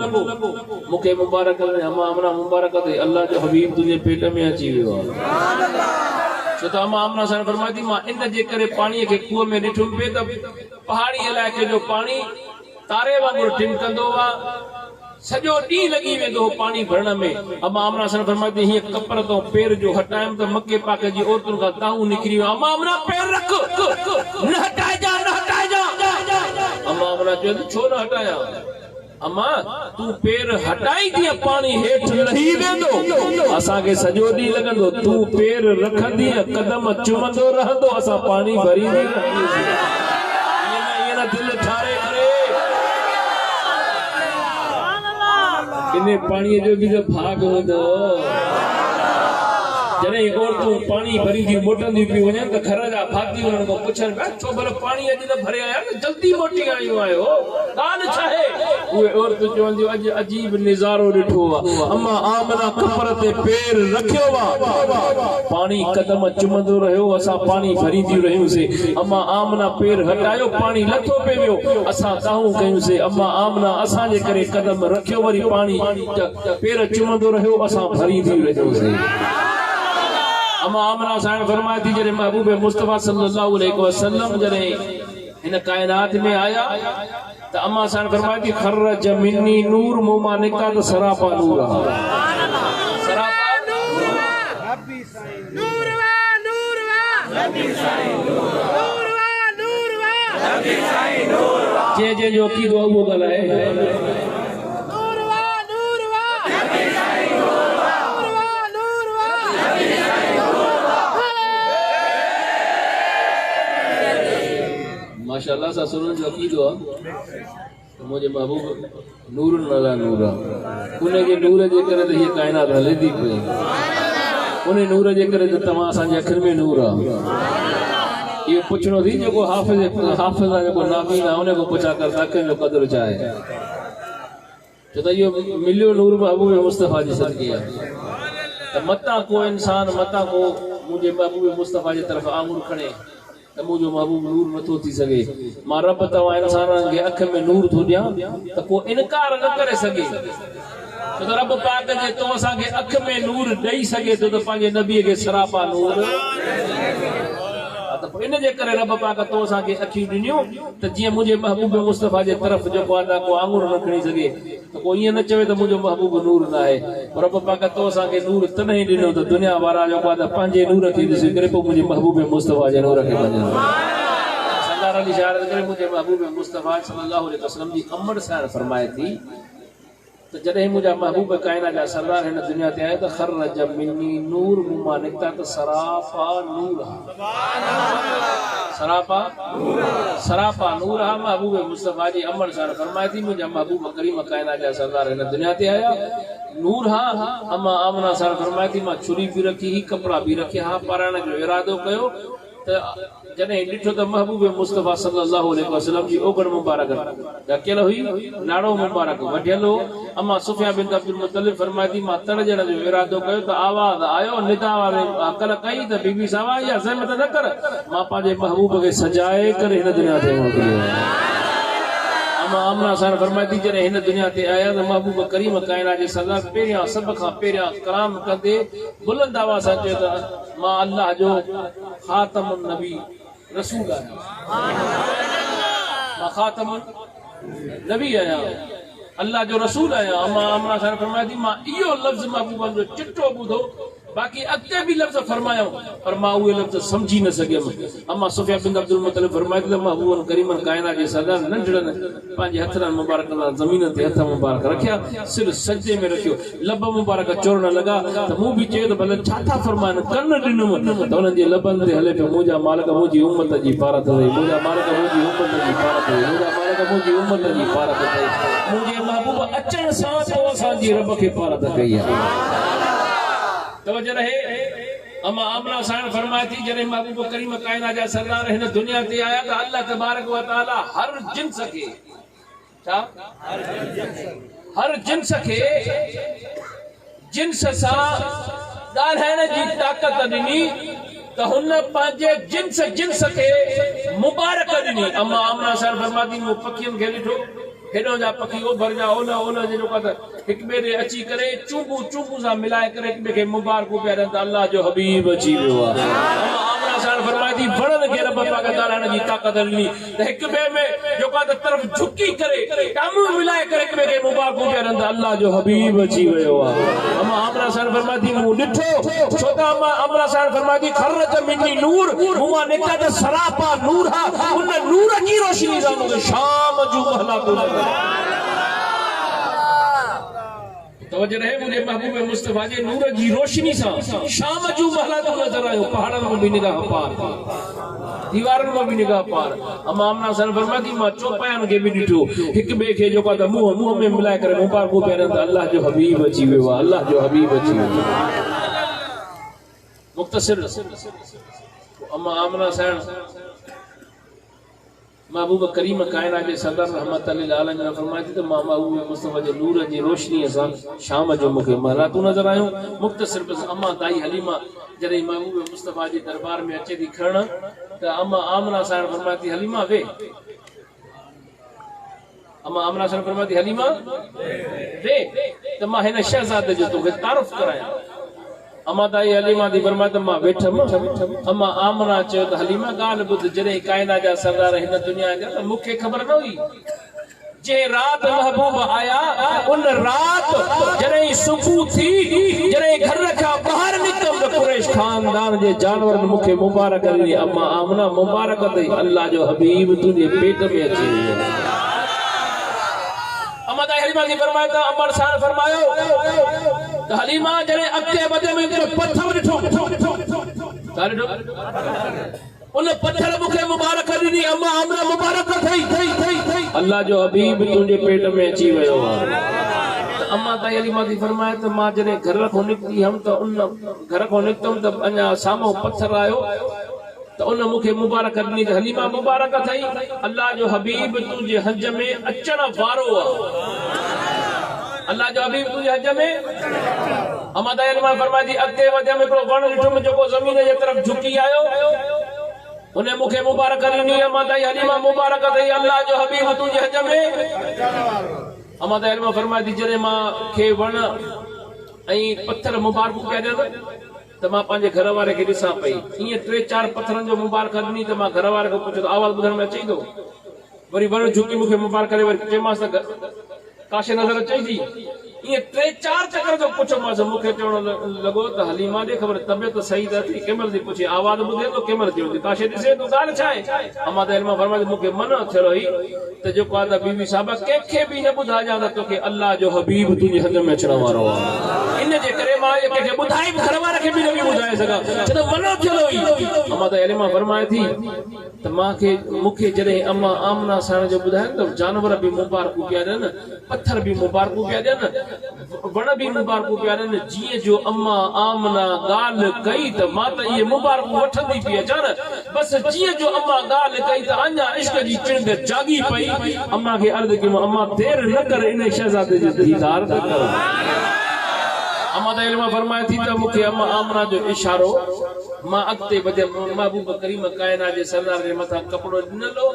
मूंखे मुबारक अम्मा आमना मुबारक अथई अल्लाह जो हबीब तुंहिंजे पेट में अची वियो आहे छो त अम्मा आमना साण फरमाए थी मां इन जे करे पाणीअ खे खूह में ॾिठुमि पिए त पहाड़ी इलाइक़े जो पाणी तारे वांगुरु टिमकंदो आहे सॼो ॾींहुं लॻी वेंदो हो पाणी भरण में अम्मा आमना साण फरमाए थी हीअं कपर तो पेर जो हटायमि त मके पाके जी औरतुनि खां ताऊं निकिरी वियो अम्मा आमना पेर रख न हटाइजा न हटाइजा अम्मा आमना चयो छो न हटाया अम्मा तू पेर हटाई तीअं पाणी हेठि लही वेंदो असांखे सॼो ॾींहुं लॻंदो तू पेर रखंदी कदम चुमंदो रहंदो असां पाणी भरींदे ईअं न दिलि ठारे करे इन पानी जो भी तो भाग हो दो जॾहिं औरतूं पाणी भरींदियूं मोटंदियूं पियूं वञनि त घर जा भाती उन्हनि खां पुछनि छो भला पाणी अॼु न भरे आया न जल्दी मोटी आयूं आहियो ॻाल्हि छा आहे उहे औरतूं चवंदियूं अॼु अजीब नज़ारो ॾिठो आहे अम्मा आमना कपर ते पेर रखियो आहे पाणी कदम चुमंदो रहियो असां पाणी भरींदियूं रहियूंसीं अम्मा आमना पेर हटायो पाणी लथो पे वियो असां दाहूं कयूंसीं अम्मा आमना असांजे करे कदम रखियो वरी पाणी पेर चुमंदो रहियो असां भरींदियूं रहियूंसीं अम्मा आमना साईं फरमाए थी जॾहिं महबूब मुस्तफ़ा सल्लल्लाहु अलैहि वसल्लम जॾहिं हिन कायनात में आया त अम्मा साईं फरमाए थी खर्रज मिन्नी नूर मुंह मां निकिता त सरापा नूर सरापा नूर वा नूर वा नबी साईं नूर वा नूर वा नबी साईं नूर वा जे जो की दो वो गलाए नूर वा नूर वा नबी साईं नूर वा नूर वा नूर वा नबी साईं नूर वा माशाअल्लाह सा सुनन जो की दो मुझे महबूब नूर नला नूर उन के नूर जे करे त ये कायनात हले थी पई उन नूर जे करे त तव्हां असांजे अखियुनि में नूर आहे इहो पुछणो थी जेको हाफ़िज़ आहे जेको नाबीन आहे उन खां पुछा कर अखियुनि जो क़दुरु छा आहे छो त इहो मिलियो नूर महबूब मुस्तफ़ा जे सदके आहे त मतां को इंसान मतां को मुंहिंजे महबूब मुस्तफ़ा जे तरफ़ आङुर खणे त मुंहिंजो महबूब नूर नथो थी सघे मां रब तव्हां इंसाननि खे अख में नूर थो ॾियां त को इनकार न करे सघे छो त रब पाक जे तो असांखे अख में नूर ॾेई सघे थो त पंहिंजे नबीअ खे सरापा नूर त इन जे करे रब पाक तो असांखे अखियूं ॾिनियूं त जीअं मुंहिंजे महबूब मुस्तफ़ा जे तरफ़ जेको आहे को आङुर न खणी सघे त को ईअं न चवे त मुंहिंजो महबूब नूर न आहे रब पाक तो असांखे नूर तॾहिं ॾिनो त दुनिया वारा जेको आहे त पंहिंजे नूर खे ॾिसी करे पोइ मुंहिंजे महबूब मुस्तफ़ा जे नूर खे मञनि सरदार अली शाह करे मुंहिंजे महबूब मुस्तफ़ा सल्लल्लाहु अलैहि वसल्लम जी अमर सां फरमाए थी तो जॾहिं मुंहिंजा महबूब कायनात जा सरदार हिन दुनिया ते आया त खर्रज मिन्नी नूर मुंह मां निकिता त सराफा नूर सराफा सराफा नूर हा महबूब मुस्तफ़ा जी अमर सां फरमाए थी मुंहिंजा महबूब करीम कायनात जा सरदार हिन दुनिया ते आया नूर हा अम्मा आमना सां फरमाए थी मां छुरी बि रखी कपिड़ा बि रखिया हा पाराइण जो इरादो कयो त जॾहिं ॾिठो त महबूब मुस्तफ़ा सल्लल्लाहु अलैहि वसल्लम जी ओगण मुबारक ढकियल हुई नाड़ो मुबारक वढियल हो अम्मा सुफिया बिन अब्दुल मुतलिब फरमाए थी मां तड़जण जो इरादो कयो त आवाज़ आयो निदा वारे अकल कई त बीबी सावा या ज़हमत न कर मां पंहिंजे महबूब खे सजाए करे हिन दुनिया ते मोकिलियो अम्मा आमना सां फरमाए थी जॾहिं हिन दुनिया ते आया त महबूब करीम कायनात जे सरदार पहिरियां सभ खां पहिरियां कलाम कंदे बुलंद आवाज़ सां चयो त मां अल्लाह जो ख़ातमुन नबी रसूल आया मां ख़ातमुन नबी आया अल्लाह जो रसूल आया अम्मा आमना सां फरमाए थी मां इहो लफ़्ज़ महबूबन जो चिट्ठो ॿुधो बाकी अॻिते बि लफ़्ज़ फरमायो पर मां उहे लफ़्ज़ समझी न सघियमि अम्मा सुफिया बिन अब्दुल मुतलिब फरमाए थी त महबूबन करीमन कायनात जे सरदार नंढड़नि पंहिंजे हथनि मुबारक ज़मीन ते हथ मुबारक रखिया सिर सजदे में रखियो लब मुबारक चोरण लॻा त मूं बि चयो त भले छा था फरमाइनि कन ॾिनुमि त हुननि जे लबनि ते हले पियो मुंहिंजा मालिक मुंहिंजी उम्मत जी पारत हुई मुंहिंजा मालिक मुंहिंजी उम्मत जी पारत हुई मुंहिंजा मालिक मुंहिंजी उम्मत जी पारत कई मुंहिंजे महबूब अचण सां तो असांजी रब खे पारत कई आहे तवज्जो रहे अम्मा आमना साईं फरमाए थी जॾहिं महबूब करीम कायनात जा सरदार हिन दुनिया ते आया त अल्लाह तबारक व तआला हर जिन्स खे छा हर जिन्स खे जिन्स सां ॻाल्हाइण जी ताक़त ॾिनी त हुन पंहिंजे जिन्स खे मुबारक ॾिनी अम्मा आमना साईं फरमाए थी मूं पखियुनि खे ॾिठो हेॾो जा पखी ओभर जा ओला ओला जो हिक ॿिए ॾे अची करे चूबू चूबू सां मिलाए करे हिक ॿिए खे मुबारकूं पिया ॾियनि त अल्लाह जो हबीब अची वियो आहे आमना साईं फरमाए थी वणनि खे रब पाक ॻाल्हाइण जी ताक़त ॾिनी त हिक ॿिए में जेको आहे त तरफ़ झुकी करे टामूं मिलाए करे हिक ॿिए खे मुबारकूं पिया ॾियनि त अल्लाह जो हबीब अची वियो आहे अम्मा आमना साईं फरमाए थी मूं ॾिठो छो त अम्मा आमना साईं फरमाए थी खर्रज मिन्नी नूर मूं मां निकिता त सरापा नूर हा उन नूर जी रोशनी सां मूंखे शाम जूं महला तवज्जो रहे मुझे महबूब मुस्तफ़ा जे नूर जी रोशनी सां शाम जूं महलात नज़र आयो पहाड़नि में भी निगाह पार दीवारनि में भी निगाह पार अम्मा आमना साईं फरमाए थी मां चौपाइनि खे बि ॾिठो हिक ॿिए खे जेको आहे त मुंहं में मिलाए करे मुबारकूं पिया ॾियनि त अल्लाह जो हबीब अची वियो आहे अल्लाह जो हबीब अची वियो मुख्तसिर अम्मा आमना साण महबूब करीम कायनात जे सदर रहमत लिल आलमीन फरमाई थी तो मां महबूब मुस्तफा जे नूर जी रोशनी सां शाम जो मूंखे महलातू नजर आयो। मुख्तसिर बस अम्मा दाई हलीमा जॾहिं महबूब मुस्तफा जे दरबार में अचे थी खणण त अम्मा आमना साण फरमाई थी हलीमा वे, अम्मा आमना साण फरमाई थी हलीमा वे त मां हिन शहजादे जो तोखे तारुफ करायां। अम्मा दाई हलीमा दी फरमाई त मां वेठम। अम्मा आमना चयो त हलीमा ॻाल्हि ॿुध, जॾहिं कायनात जा सरदार हिन दुनिया जा त मूंखे ख़बर न हुई। जे रात महबूब आया उन रात जॾहिं सुबुह थी, जॾहिं घर खां ॿाहिरि निकितम त कुरैश खानदान जे जानवरनि मूंखे मुबारक ॾिनी। अम्मा आमना मुबारक अथई, अल्लाह जो हबीब तुंहिंजे पेट में अची वियो। अम्मा दाई हलीमा दी फरमाए त अमर साहब फरमायो त हलीमा जॾहिं अॻिते वधे में पत्थर ॾिठो, उन पत्थर मूंखे मुबारक ॾिनी। अम्मा आमना मुबारक थई, अल्लाह जो हबीब तुंहिंजे पेट में अची वियो आहे। अम्मा दाई हलीमा दी फरमाए त मां जॾहिं घर खां निकिती हुअमि त उन घर खां निकितमि त अञा साम्हूं पत्थर आयो त उन मूंखे मुबारक ॾिनी त हलीमा मुबारक थई, अल्लाह जो हबीब तुंहिंजे हज में अचण वारो आहे। अल्लाह जो हबीब तुंहिंजे हज में। अम्मा दाई हलीमा फरमाई थी अॻिते वधियमि हिकिड़ो वण ॾिठुमि जेको ज़मीन जे तरफ़ झुकी आयो, उन मूंखे मुबारक ॾिनी। अम्मा दाई हलीमा मुबारक थई, अल्लाह जो हबीब तुंहिंजे हज में। अम्मा दाई हलीमा फरमाई थी जॾहिं मां खे वण ऐं पत्थर मुबारक पिया ॾियनि त मां पंहिंजे घर वारे खे ॾिसां पई, ईअं 3-4 पत्थरनि जो मुबारक ॾिनी त मां घर वारे खे पुछियो त आवाज़ ॿुधण में अचे थो। वरी वण झुकी मूंखे मुबारक करे वरी चयोमांसि त काशे नज़र अचे थी। ईअं 3-4 चकर जो पुछोमांसि, मूंखे चवण लॻो त हलीमा ॾे ख़बर तबियत सही त थी, कंहिं महिल थी पुछे आवाज़ ॿुधे थो, कंहिं महिल थी वञे काशे ॾिसे थो, ॻाल्हि छा आहे। अम्मा दाई हलीमा फरमाई मूंखे मन थियल हुई त जेको आहे त बीबी साहिब कंहिंखे बि न ॿुधाइजां त तोखे अल्लाह जो हबीब तुंहिंजे हद में अचण वारो आहे। इन जे करे मां कंहिंखे ॿुधाई घर वारे खे बि न ॿुधाए सघां, छो त मन थियल हुई। अम्मा दाई हलीमा फरमाए थी त मूंखे जॾहिं अम्मा आमना साण जो ॿुधाइनि त जानवर बि मुबारक पिया ॾियनि, पत्थर बि मुबारक पिया ॾियनि, वण बि मुबारक पिया ॾियनि। जीअं जो अम्मा आमना ॻाल्हि कई त मां त इहे मुबारक वठंदी पई अचां न, बसि जीअं जो अम्मा ॻाल्हि कई त अञा इश्क जी चिंग जागी पई। अम्मा खे अर्ज़ु कई अम्मा देर न कर, इन शहज़ादे जो दीदार न कर। अम्मा दाई हलीमा फरमाए थी त मूंखे अम्मा आमना जो इशारो, मां अॻिते वधियमि। महबूब करीम कायनात जे सरदार जे मथां कपिड़ो ॾिनलो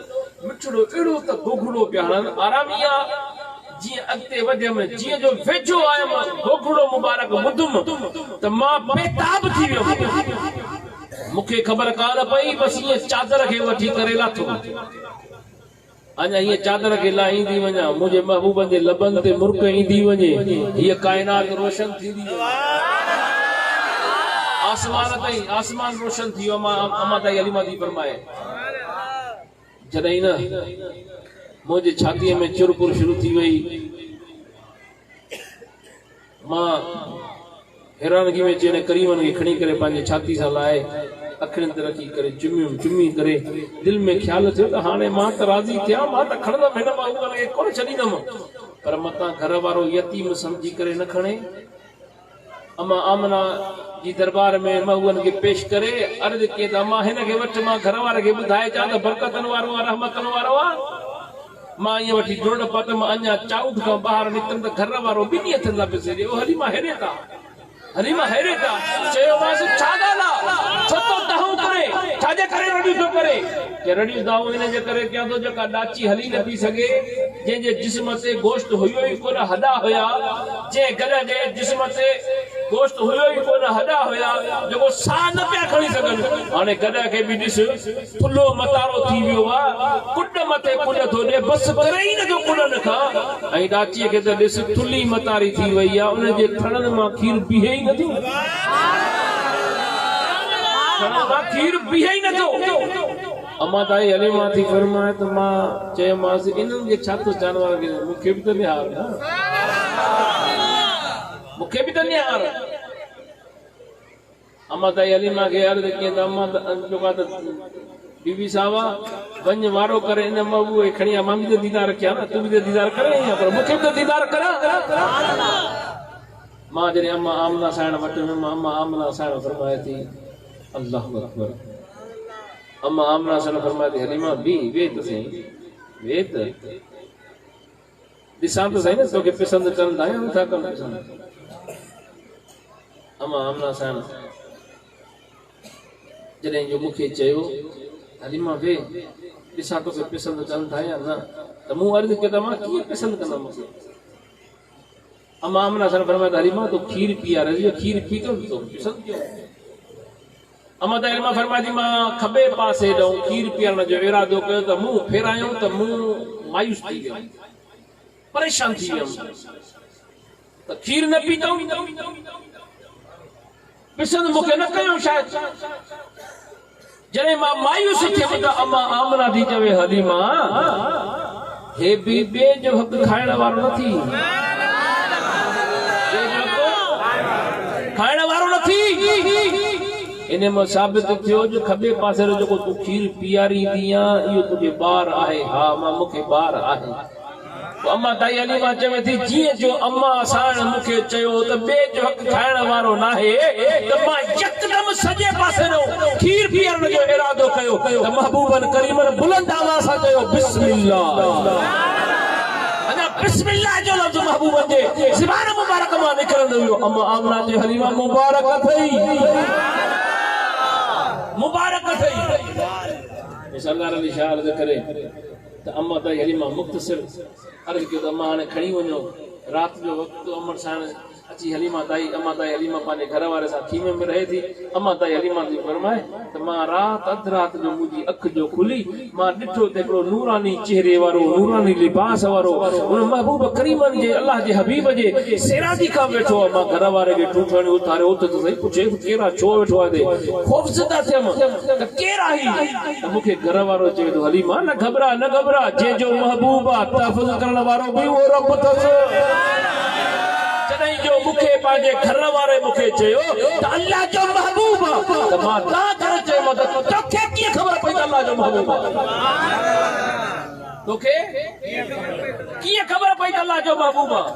मिठड़ो अहिड़ो त गोगड़ो पिया हणनि, आरामिया। जीअं अॻिते वधियमि, जीअं जो वेझो आयमि गोगड़ो मुबारक ॿुधुमि त मां बेताब थी वियुमि। मूंखे ख़बर कान पई, बसि ईअं चादर खे वठी करे लाथो। अञा हीअ चादर खे लाहींदी वञा, मुंहिंजे महबूब जे लबनि ते मुर्क ईंदी वञे, हीअ कायनात रोशन थींदी वञे, आसमान ताईं आसमान रोशन थी वियो। अम्मा दाई हलीमा थी फरमाए जॾहिं न मुंहिंजे छातीअ में चुरपुर शुरू थी वई, मां हैरानगी में चईं करीमनि खे खणी करे पंहिंजे छाती सां लाहे अखियुनि ते रखी करे चुमी करे दिलि में ख़्याल थियो त हाणे मां त राज़ी थिया, मां त खणंदमि हिन महबूब खे कोन छॾींदमि। पर मतां घर वारो यतीम सम्झी करे न खणे। अम्मा आमना जी दरबार में महबूबनि खे पेश करे अर्ज़ु कई त अम्मा हिन खे वटि, मां घर वारे खे ॿुधाए चां त बरकतनि वारो आहे, रहमतनि वारो आहे। मां ईअं वठी डोड़ पतमि, अञा चाउठ खां ॿाहिरि निकितमि त घर वारो ॿिन्ही हथनि सां पिसे ॾे, हलीमा हेरे था, हलीमा हेरे था। चयोमांसि छा ॻाल्हि आहे, छो तो दाहूं करे, छाजे करे रड़ियूं थो करे? के रड़ियूं दाहूं इन जे करे कयां थो जेका ॾाची हली न थी सघे, जंहिंजे जिस्म ते गोश्त हुयो ई कोन, हॾा हुया, जंहिं गॾ जे जिस्म ते गोश्त हुयो ई कोन, हॾा हुया, जेको साह न पिया खणी सघनि। हाणे गॾ खे बि ॾिस थुल्हो मतारो थी वियो आहे, कुॾ मथे कुॾ थो ॾे, बसि करे ई नथो कुॾनि खां। ऐं ॾाचीअ खे त ॾिस थुल्ही मतारी थी वई आहे, उनजे थणनि मां खीर बीहे ई नथो, खीर बीहे ई नथो। अम्मा दाई हलीमा थी फरमाए त मां चयोमांसि इन्हनि खे छा थो जानवर खे, मूंखे बि त निहार, मूंखे बि त निहार। अम्मा दाई हलीमा खे अर्ज़ु कई त अम्मा जेका त बीबी साहिब वञ वारो करे इन महबूब खे खणी आ, मां बि त दीदार कयां न, तूं बि त दीदार करे, पर मूंखे बि त दीदार करां। मां जॾहिं अम्मा आमना साइण वटि वियुमि, अम्मा आमना साइण फरमाए थी अल्लाह अकबर। अम्मा आमना सन फरमाती हलीमा बी वे तो सही वे तो दिसां तो सही ना तो के पसंद करन था या था कम पसंद। अम्मा आमना सन जॾहिं जो मूंखे चयो हलीमा वे दिसां तो के पसंद करन था या ना त मूं अर्ज़ कयो त मां कीअं पसंद कंदमि मूंखे। अम्मा आमना सन फरमाती हलीमा तो खीर पिया रही खीर पी तो पसंद क्यों। अम्मा तहरीमा फरमाती मां खबे पासे ॾऊं खीर पीअण जो इरादो कयो त मुंहुं फेरायूं त मुंहुं मायूस थी वियो परेशान थी वियुमि त खीर न पीतऊं पसंद मूंखे न कयो शायदि। जॾहिं मां मायूस थियुमि त अम्मा आमना थी चवे हलीमा हे बि ॿिए जो हक़ खाइण वारो न थी खाइण वारो न थी। इन में साबित थियो जो खबे पासे जो को तू खीर पियारी दिया यो तुझे बार आहे। हा मां मूंखे बार आहे। तो अम्मा ताई हलीमा चवे थी जीअं जो अम्मा साण मूंखे चयो त ॿिए जो हक़ खाइण वारो न आहे त मां यकदम सॼे पासे ॾो खीर पियण जो इरादो कयो त महबूबन करीमन बुलंद आवाज़ सां चयो बिस्मिल्लाह। बिस्मिल्लाह जो लफ्ज़ महबूबन जे ज़बान मुबारक मां निकिरंदो हुयो। अम्मा आमना जे हलीमा मुबारक थई मुबारक थई। सरदार अली शाह अर्ज़ करे त अम्मा ताई हलीमा मुख़्तसिर अर्ज़ कयो त अम्मा हाणे खणी वञो रात जो वक़्त अमर साण अची हलीमा ताई अम्मा ताई हलीमा पंहिंजे घर वारे सां खीमे में रहे थी। अम्मा ताई हलीमा थी फरमाए त मां रात अधु रात जो मुंहिंजी अख जो खुली मां ॾिठो त हिकिड़ो नूरानी चेहरे वारो नूरानी लिबास वारो उन महबूब करीमन जे अल्लाह जे हबीब जे सेरादी खां वेठो आहे। मां घर वारे खे टूटणी उथारियो त सही पुछे केरा छो वेठो आहे ख़ौफ़ज़दा थियमि त केर आई त मूंखे घर वारो चए थो हलीमा न घबरा न घबरा जंहिंजो महबूब आहे तहफ़ुज़ करण वारो बि उहो रब अथसि। जो मूंखे पंहिंजे घर वारे मूंखे चयो त अल्लाह जो महबूब आहे त मां तव्हां घर चयो त तोखे कीअं ख़बर पई त अल्लाह जो महबूब आहे तोखे कीअं ख़बर पई त अल्लाह जो महबूब आहे।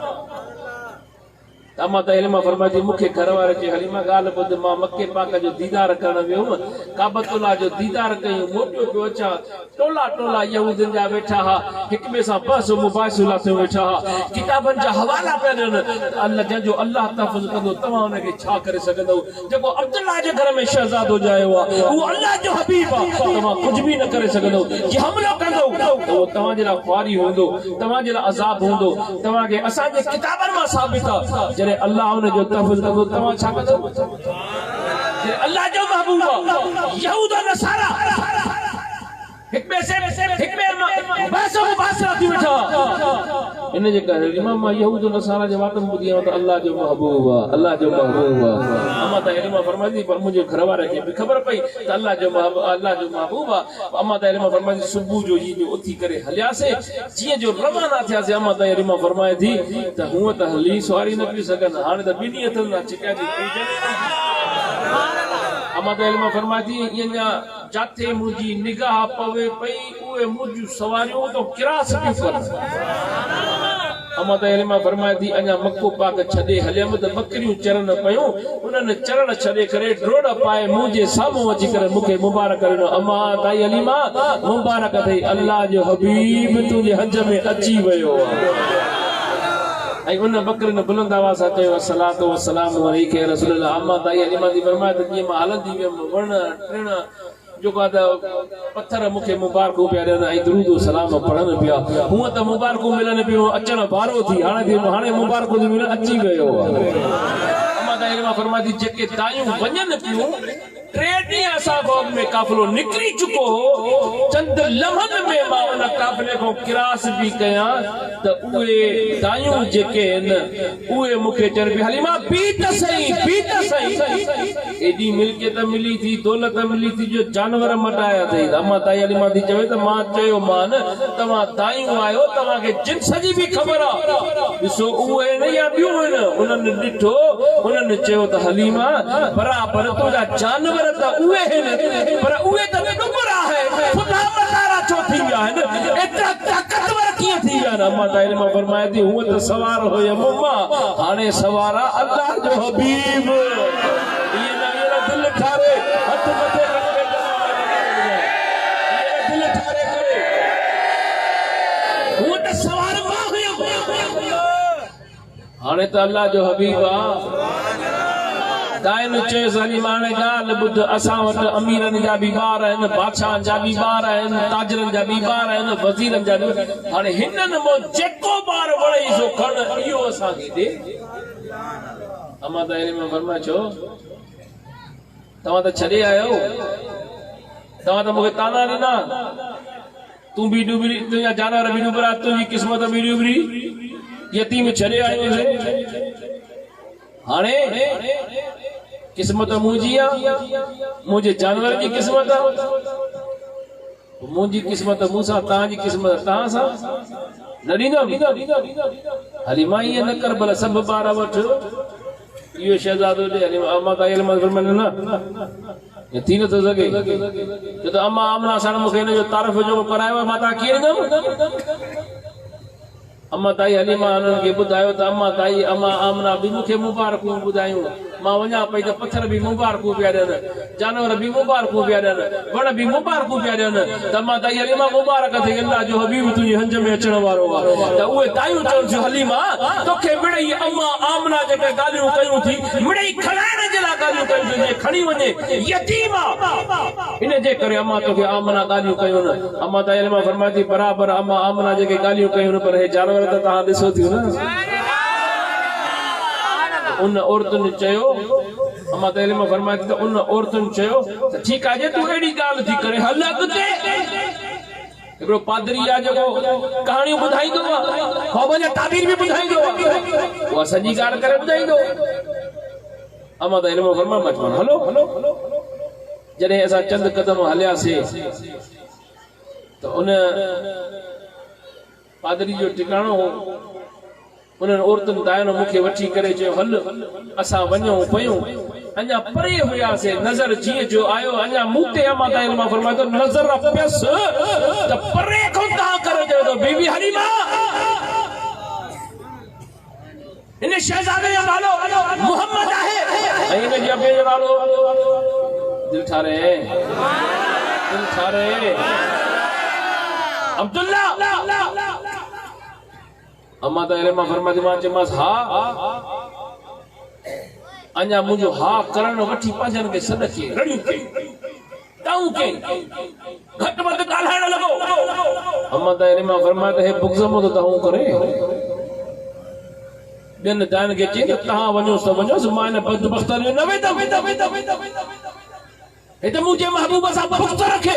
अम्मा ताई हलीमा फरमाती मूंखे घर वारे चयो हलीमा ॻाल्हि ॿुध मां मके पाक जो दीदार करण वियुमि काबतुल्लाह जो दीदार कयूं मोटियो पियो अचां टोला टोला यहूदियुनि जा वेठा हा हिक ॿिए सां बहसु मुबाहिसो लाथियूं वेठा हा किताबनि जा हवाला पिया ॾियनि अल्लाह जंहिंजो अल्लाह तहफ़ुज़ कंदो तव्हां हुनखे छा करे सघंदव। जेको अब्दुल्लाह जे घर में शहज़ादो ॼायो आहे उहो अल्लाह जो हबीब आहे तव्हां कुझु बि न करे सघंदव। जे हमलो कंदो त उहो तव्हां जे लाइ ख्वारी हूंदो तव्हां जे लाइ अज़ाब हूंदो तव्हांखे असांजे किताबनि मां साबित आहे जॾहिं अल्लाह हुन जो तहफ़ुज़ कंदो तव्हां छा कंदव। अल्लाह जो महबूब यहूद नसारा हिक ॿिए से हिक ॿिए बहस मुबाहिसा थी वेठा इन जे करे इमाम मां यहूद नसारा जे वातम ॿुधी आहियां त अल्लाह जो महबूब आहे अल्लाह जो महबूब आहे। अम्मा ताई हलीमा फरमाईंदी पर मुंहिंजे घर वारे खे बि ख़बर पई त अल्लाह जो महबूब आहे। अम्मा ताई हलीमा फरमाईंदी सुबुह जो ई जो उथी करे हलियासीं जीअं जो रवाना थियासीं। अम्मा ताई हलीमा फरमाए थी त हूअं त हली सवारी न पई सघनि हाणे त ॿिन्ही हथनि सां छिकिया थी। अम्मा ताई हलीमा फरमाए थी ईअं जाथे मुंहिंजी निगाह पवे पई उहे मुंहिंजूं सवारियूं तो किरास पई कर। अम्मा ताई हलीमा फरमाए थी अञा मको पाक छॾे हलियमि त बकरियूं चरन पयूं उन्हनि चरण छॾे करे ड्रोड़ पाए मुंहिंजे साम्हूं अची करे मूंखे मुबारक ॾिनो। अम्मा ताई हलीमा मुबारक अथई अल्लाह जो हबीब तुंहिंजे हज में अची वियो ऐं उन बकरिन बुलंद आवाज़ सां चयो सलातो व सलाम अलैका या रसूल अल्लाह। अम्मा ताई हलीमा थी फरमाए त जीअं मां हलंदी वियमि वण टिण जेको आहे त पत्थर मूंखे मुबारकूं पिया ॾियनि ऐं दुरूद सलाम पढ़नि पिया हूअं त मुबारकूं मिलनि पियूं अचण भारो थी हाणे मुबारकूं थी मिलनि अची वियो। अम्मा ताई हलीमा फरमाए थी जेके तायूं वञनि पियूं 3 ॾींहं असां फ़ौज में काफ़िलो निकिरी चुको हो चंद लम्हनि में मां उन काफ़िले खां किरास बि कयां त उहे दायूं जेके आहिनि उहे मूंखे चवनि पिया हलीमा पी त सही एॾी मिल्कियत मिली थी दौलत मिली थी जो जानवर मटाया अथई। अम्मा ताई हलीमा थी चवे त मां चयो मान तव्हां दायूं आहियो तव्हांखे जिन्स जी बि ख़बर आहे ॾिसो उहे न या ॿियूं आहिनि उन्हनि ॾिठो उन्हनि चयो त हलीमा बराबरि तुंहिंजा जानवर त उहे आहिनि पर उहे त नुबर आहे खुदा मटारा छो थी विया आहिनि एतिरा ताक़तवर कीअं थी विया आहिनि। अम्मा ताई हलीमा फरमाए थी हूअं त सवार हुयमि मां हाणे सवार आहे अल्लाह जो हबीब। दिल ठारे हथ हाणे त अल्लाह जो हबीब आ दाइन चेस हलीमा ने गाल बुध असा वट अमीरन जा भी बार आहिनि बादशाहन जा भी बार आहिनि ताजरन जा भी बार आहिनि वजीरन जा भी हाणे हिनन मो जेको बार वणे सो खण इहो असां खे दे अमा दायरे में फरमा छो तव्हां त छॾे आयो तव्हां त मूंखे ताना ॾिना तूं बि डूबरी तुंहिंजा जानवर बि डूबरा तुंहिंजी क़िस्मत बि डूबरी यतीम छॾे आयो हाणे किस्मत मुंहिंजी आहे मुंहिंजे जानवर जी किस्मत आहे मुंहिंजी किस्मत मूंसां तव्हांजी किस्मत तव्हां सां न ॾींदमि हली मां ईअं न कर भला सभु ॿार वठ इहो शहज़ादो ॾे हली अमा ताई न ये थी न थो सघे छो त अमा आमना सां मूंखे हिन जो तारीफ़ जो करायो मां तव्हां कीअं ॾींदमि अम्मा ताई हलीमा उन्हनि खे ॿुधायो त अम्मा ताई अम्मा आमना बि मूंखे मुबारकूं ॿुधायूं मां वञा पई त पत्थर बि मुबारकूं पिया ॾियनि जानवर बि मुबारकूं पिया ॾियनि वण बि मुबारकूं पिया ॾियनि त अम्मा ताई हलीमा मुबारक थिए अल्लाह जो हबीब तुंहिंजी हंज में अचण वारो आहे त उहे तायूं चवनि थियूं हलीमा तोखे मिड़ई अम्मा आमना जेके ॻाल्हियूं कयूं थी मिड़ई खणाइण जे लाइ ॻाल्हियूं कयूं थी जे खणी वञे यतीम इन जे करे अम्मा तोखे आमना ॻाल्हियूं कयूं न अम्मा ताई हलीमा फरमाए थी बराबरि अम्मा आमना जेके ॻाल्हियूं कयूं पर हे जानवर त तव्हां ॾिसो थियूं न उन औरतुनि चयो अम्मा ताई में फरमाए थी त उन औरतुनि चयो त ठीकु आहे जे तूं अहिड़ी ॻाल्हि थी करे हल अॻिते हिकिड़ो पादरी आहे जेको कहाणियूं ॿुधाईंदो आहे ख़ौफ़ जा ताबीर बि ॿुधाईंदो आहे उहा सॼी ॻाल्हि करे ॿुधाईंदो अम्मा ताई में फरमाए बचपन हलो जॾहिं असां चंद क़दम हलियासीं त उन पादरी जो टिकाणो उन्हनि औरतुनि दायनो मूंखे वठी करे चयो हल असां वञूं पयूं अञा परे हुयासीं नज़र जीअं जो आयो अञा मूं ते अम्मा ताई मां फरमायो त नज़र पियसि त परे खां तव्हां करे चयो त बीबी हलीमा इन शहज़ादे जो नालो मोहम्मद आहे ऐं इन जे अबे जो नालो दिल ठारे अब्दुल्ला अम्मा ताई मां फरमाए मां चयोमांसि हा अञा मुंहिंजो हा करण वठी पंहिंजनि खे सॾ कई रड़ियूं कई टाऊं कई घटि वधि ॻाल्हाइण लॻो अम्मा ताई मां फरमाए त हे बुग़्ज़ त हूं करे ॿियनि दायनि खे चई तव्हां वञोसि त वञोसि मां हिन बदबख़्तनि में न वेंदमि हिते मुझे महबूब सां पुख़्त रखे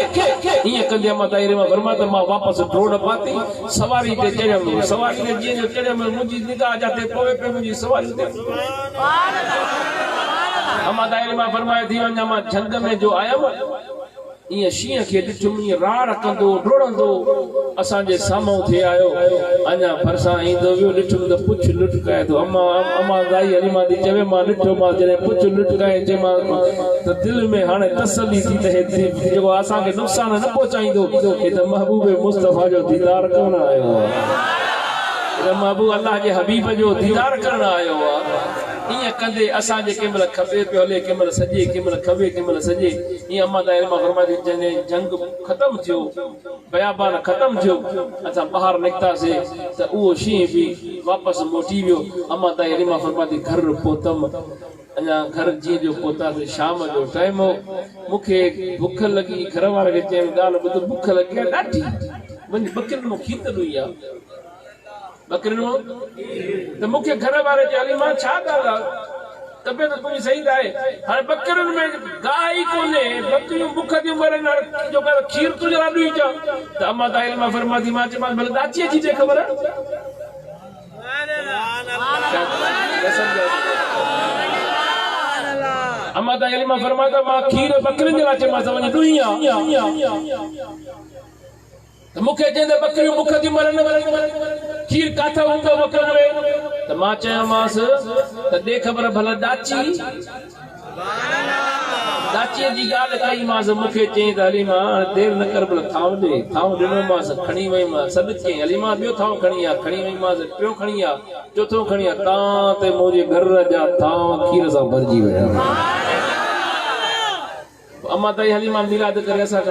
ईअं कंदे अम्मा ताई मां फरमाए त मां वापसि ड्रोड़ पाती सवारी ते चढ़ियमि सवारी ते जीअं जो चढ़ियमि मुंहिंजी निगाह जाते पोइ पे मुंहिंजी सवारी ते अम्मा ताई मां फरमाए थी वञा मां झंग में जो आयमि ईअं शींहं खे ॾिठुमि ईअं राड़ कंदो डोड़ंदो असांजे साम्हूं थी आयो अञा भरिसां ईंदो वियो ॾिठुमि त पुछ लुटकाए थो अम्मा ताई हलीमा थी चवे मां ॾिठो मां जॾहिं पुछ लुटकाए चयोमांसि त दिलि में हाणे तसली थी त जेको असांखे नुक़सान न पहुचाईंदो हे त महबूब मुस्तफ़ा जो दीदार करण आयो आहे महबूब अल्लाह जे हबीब जो दीदार करण आयो आहे ईअं कंदे असांजे कंहिं महिल खपे पियो हले कंहिं महिल सॼे कंहिं महिल खपे कंहिं महिल सॼे ईअं अम्मा ताई मां फरमाए थी जॾहिं जंग ख़तमु थियो बयाबान ख़तमु थियो असां ॿाहिरि निकितासीं त उहो शींहं बि वापसि मोटी वियो अम्मा ताई मां फरमाए थी घर पहुतमि अञा घर जीअं जो पहुतासीं शाम जो टाइम हो मूंखे बुख लॻी घर वारे खे चयईं ॻाल्हि ॿुध बुख लॻी आहे ॾाढी मुंहिंजी बकरियुनि मां खीर हुई आहे बकरियुनि मां त मूंखे घर वारे चयो हली मां छा ॻाल्हि आहे तबियत तुंहिंजी सही आहे हाणे बकरियुनि में गाह ई कोन्हे बकरियूं बुख थियूं मरनि जो खीर तुंहिंजे लाइ ॾुई चओ त अम्मा ताई मां फरमाए थी मां चयोमांसि भले दाचीअ जी ख़बर अम्मा ताई मां फरमाए त मां खीर बकरियुनि जे लाइ चयोमांसि वञी ॾुई त मूंखे चईंदे बकरियूं बुख थियूं मरनि खीर काथो हूंदो बकरियुनि में त मां चयोमांसि त ॾे ख़बर भला दाचीअ जी ॻाल्हि कईमांसि मूंखे चई त हली मां देरि न कर भला थांव ॾे थांव ॾिनोमांसि खणी वईमांसि सॾु कयईं हली मां ॿियो थांव खणी आ खणी वईमांसि टियों खणी आ चोथों खणी आ तां ते मुंहिंजे घर जा थांव खीर सां भरिजी विया अम्मा ताई हली मां मिलाद करे असां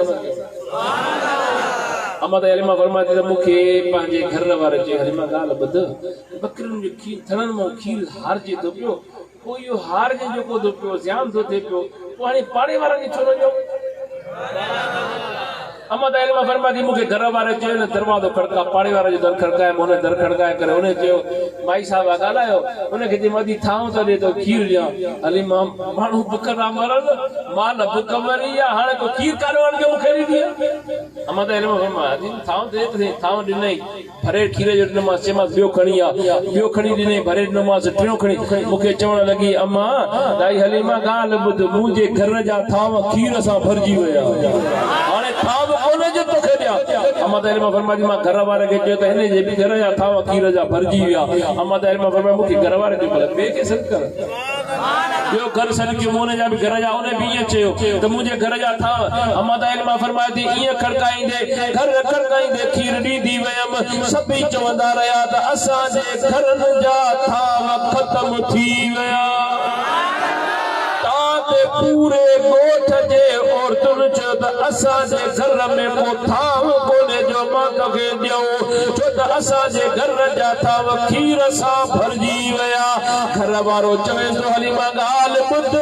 अमा त हलीमा फरमाती त मूंखे पंहिंजे घर वारे चयो हलीमा ॻाल्हि ॿुध बकरियुनि जो खीर थणनि मां खीर हारजे थो पियो पोइ इहो हारजे जेको थो पियो ज़्यान थो थिए पियो पोइ हाणे पाड़े वारनि खे छो न ॾियो अमा त हलीमा फरमाती मूंखे घर वारे चयो न दरवाज़ो खड़का पाड़े वारे जो दर खड़काए हुन दर खड़काए करे हुन चयो माई साहब ॻाल्हायो हुनखे चई मदी थांव त ॾे थो खीर ॾियां हलीमा माण्हू बुख था मरनि माल बुख मरी आहे हाणे को खीर काॾो आणिजो मूंखे ॾिनी अमा त हलीमा फरमाती थांव ॾे थांव ॾिनई भरे खीर जो ॾिनोमांसि चयोमांसि ॿियो खणी आ ॿियो खणी ॾिनई भरे ॾिनोमांसि टियों खणी मूंखे चवण लॻी अमा दाई हलीमा ॻाल्हि ॿुध मुंहिंजे घर जा थांव खीर सां भरिजी विया हाणे थांव कोने जो तोखे ॾियां अमा त हलीमा फरमाती मां घर वारे खे चयो त हिन जे बि घर जा थांव खीर जा भरिजी विया अमा त हलीमा फरमाती मूंखे घर वारे जो भले ॿिए खे सॾु कर ॿियो घर सॾु कयो हुन जा बि घर जा हुन बि ईअं चयो त मुंहिंजे घर जा थांव अमा त हलीमा फरमाती ईअं खड़काईंदे घर खड़काईंदे खीर ॾींदी वियमि सभई चवंदा रहिया त असांजे घरनि जा थांव ख़तम थी विया पूरे गोठ जे औरतुनि चयो त असांजे घर में को थांव कोन्हे जो मां तोखे ॾियूं छो त असांजे घर जा थांव खीर सां भरिजी विया घर वारो चवे थो हलीमा ॻाल्हि ॿुध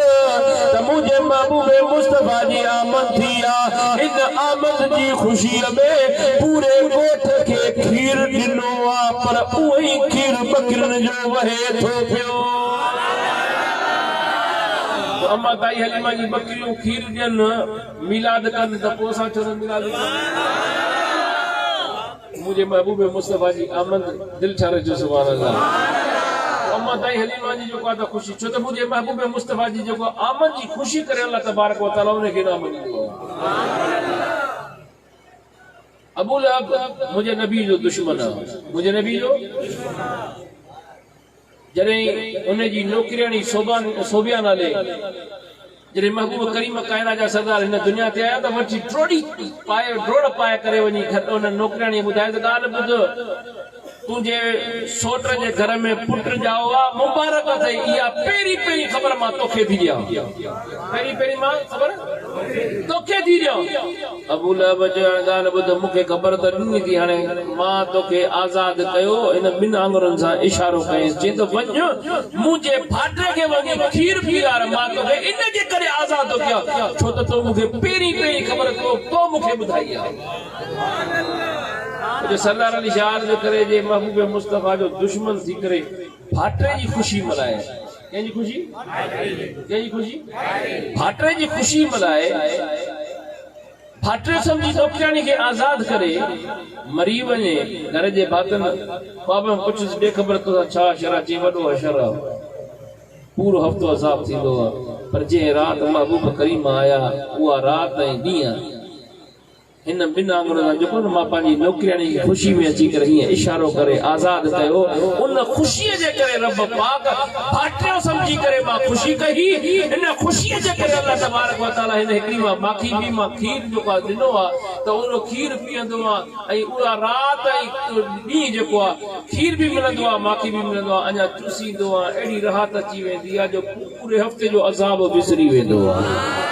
त मुंहिंजे महबूबे मुस्तफा जी आमद थी आहे इन आमद जी ख़ुशीअ में पूरे गोठ खे खीर ॾिनो आहे पर उहो ई खीर बकरियुनि जो वहे थो पियो अम्मा ताई हलीमा जी बकरियूं खीर ॾियनि मिलाद कनि त पोइ असां छो न मिलाद मुंहिंजे महबूब मुस्तफा जी आमद दिलि ठारे जो सुभान अल्लाह अम्मा ताई हलीमा जी जेको आहे त ख़ुशी छो त मुंहिंजे महबूब मुस्तफा जी जेको आमद जी ख़ुशी करे अल्लाह तबारक व तआला उनखे इनाम ॾींदो अबू लहब मुंहिंजे नबी जो दुश्मन आहे मुंहिंजे नबी जो जॾहिं उनजी नौकिरियाणी सोबिया नाले जॾहिं महबूब करीम कायनात जा सरदार हिन दुनिया ते आया त वठी ड्रोड़ पाए करे वञी उन नौकिरियाणी ॿुधाए त ॻाल्हि ॿुध तुंहिंजे सोट जे घर में पुट ॼाओ आहे मुबारक अथई इहा पहिरीं ख़बर मां तोखे थी ॾियां पहिरीं मां ख़बर तोखे थी ॾियां अबू लहब चयो ॻाल्हि ॿुध मूंखे ख़बर त ॾिनी थी हाणे मां तोखे आज़ाद कयो इन ॿिनि आङुरनि सां इशारो कयसि चई त वञ मुंहिंजे भाइटे खे वञी खीर पीआर मां तोखे इन जे करे आज़ाद थो कयां छो त तो मूंखे पहिरीं ख़बर तो मूंखे ॿुधाई आहे जो सरदार अली शाह जे करे जे महबूब मुस्तफा जो दुश्मन थी करे भाइटे जी ख़ुशी मल्हाए कंहिंजी ख़ुशी भाइटे जी ख़ुशी मल्हाए भाइटे सम्झी नौकिराणी खे आज़ाद करे मरी वञे घर जे भातनि बाबा पुछुसि ॾे ख़बर तो छा शरा चई वॾो अशर आहे पूरो हफ़्तो अज़ाब थींदो आहे पर जंहिं राति महबूब करीम आया उहा राति ऐं ॾींहं हिन ॿिनि आङुरनि सां जेको न मां पंहिंजी नौकिरियाणी जी ख़ुशी में अची करे हीअं इशारो करे आज़ाद कयो उन ख़ुशीअ जे करे रब पाक भाटियो सम्झी करे मां ख़ुशी कई हिन ख़ुशीअ जे करे अल्लाह तबारक व तआला हिन हिकिड़ी मां माखी बि मां खीर जेको आहे ॾिनो आहे त उहो खीर पीअंदो आहे ऐं उहा राति ऐं ॾींहुं जेको आहे खीर बि मिलंदो आहे माखी बि मिलंदो आहे अञा चुसींदो आहे अहिड़ी राहत अची वेंदी आहे जो पूरे हफ़्ते जो अज़ाब विसरी वेंदो आहे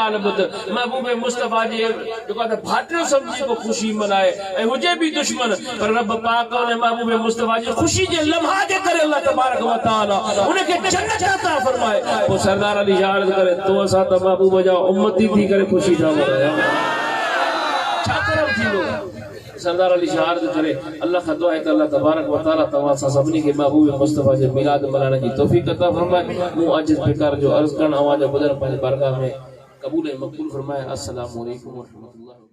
ॻाल्हि ॿुध महबूब मुस्तफा जे जेको आहे भाटियो सम्झी को ख़ुशी मल्हाए ऐं हुजे बि दुश्मन पर रब पाक उन महबूब मुस्तफा जी ख़ुशी जे लम्हा जे करे अल्लाह तबारक व तआला उनखे जन्नत अता फरमाए पोइ सरदार अली शाह करे तो असां त महबूब जा उम्मती थी करे ख़ुशी था मल्हायूं छा करम थींदो सरदार अली शाह करे अल्लाह खां दुआ है त अल्लाह तबारक व तआला तव्हां सां सभिनी खे महबूब मुस्तफा जे मिलाद मल्हाइण जी तौफ़ीक़ अता फरमाए मूं अॼु बेकार जो अर्ज़ करण आवाज़ ॿुधण पंहिंजे बारगाह में कबूल ऐं मक़बूल फरमाए। अस्सलामु अलैकुम व रहमतुल्लाहि।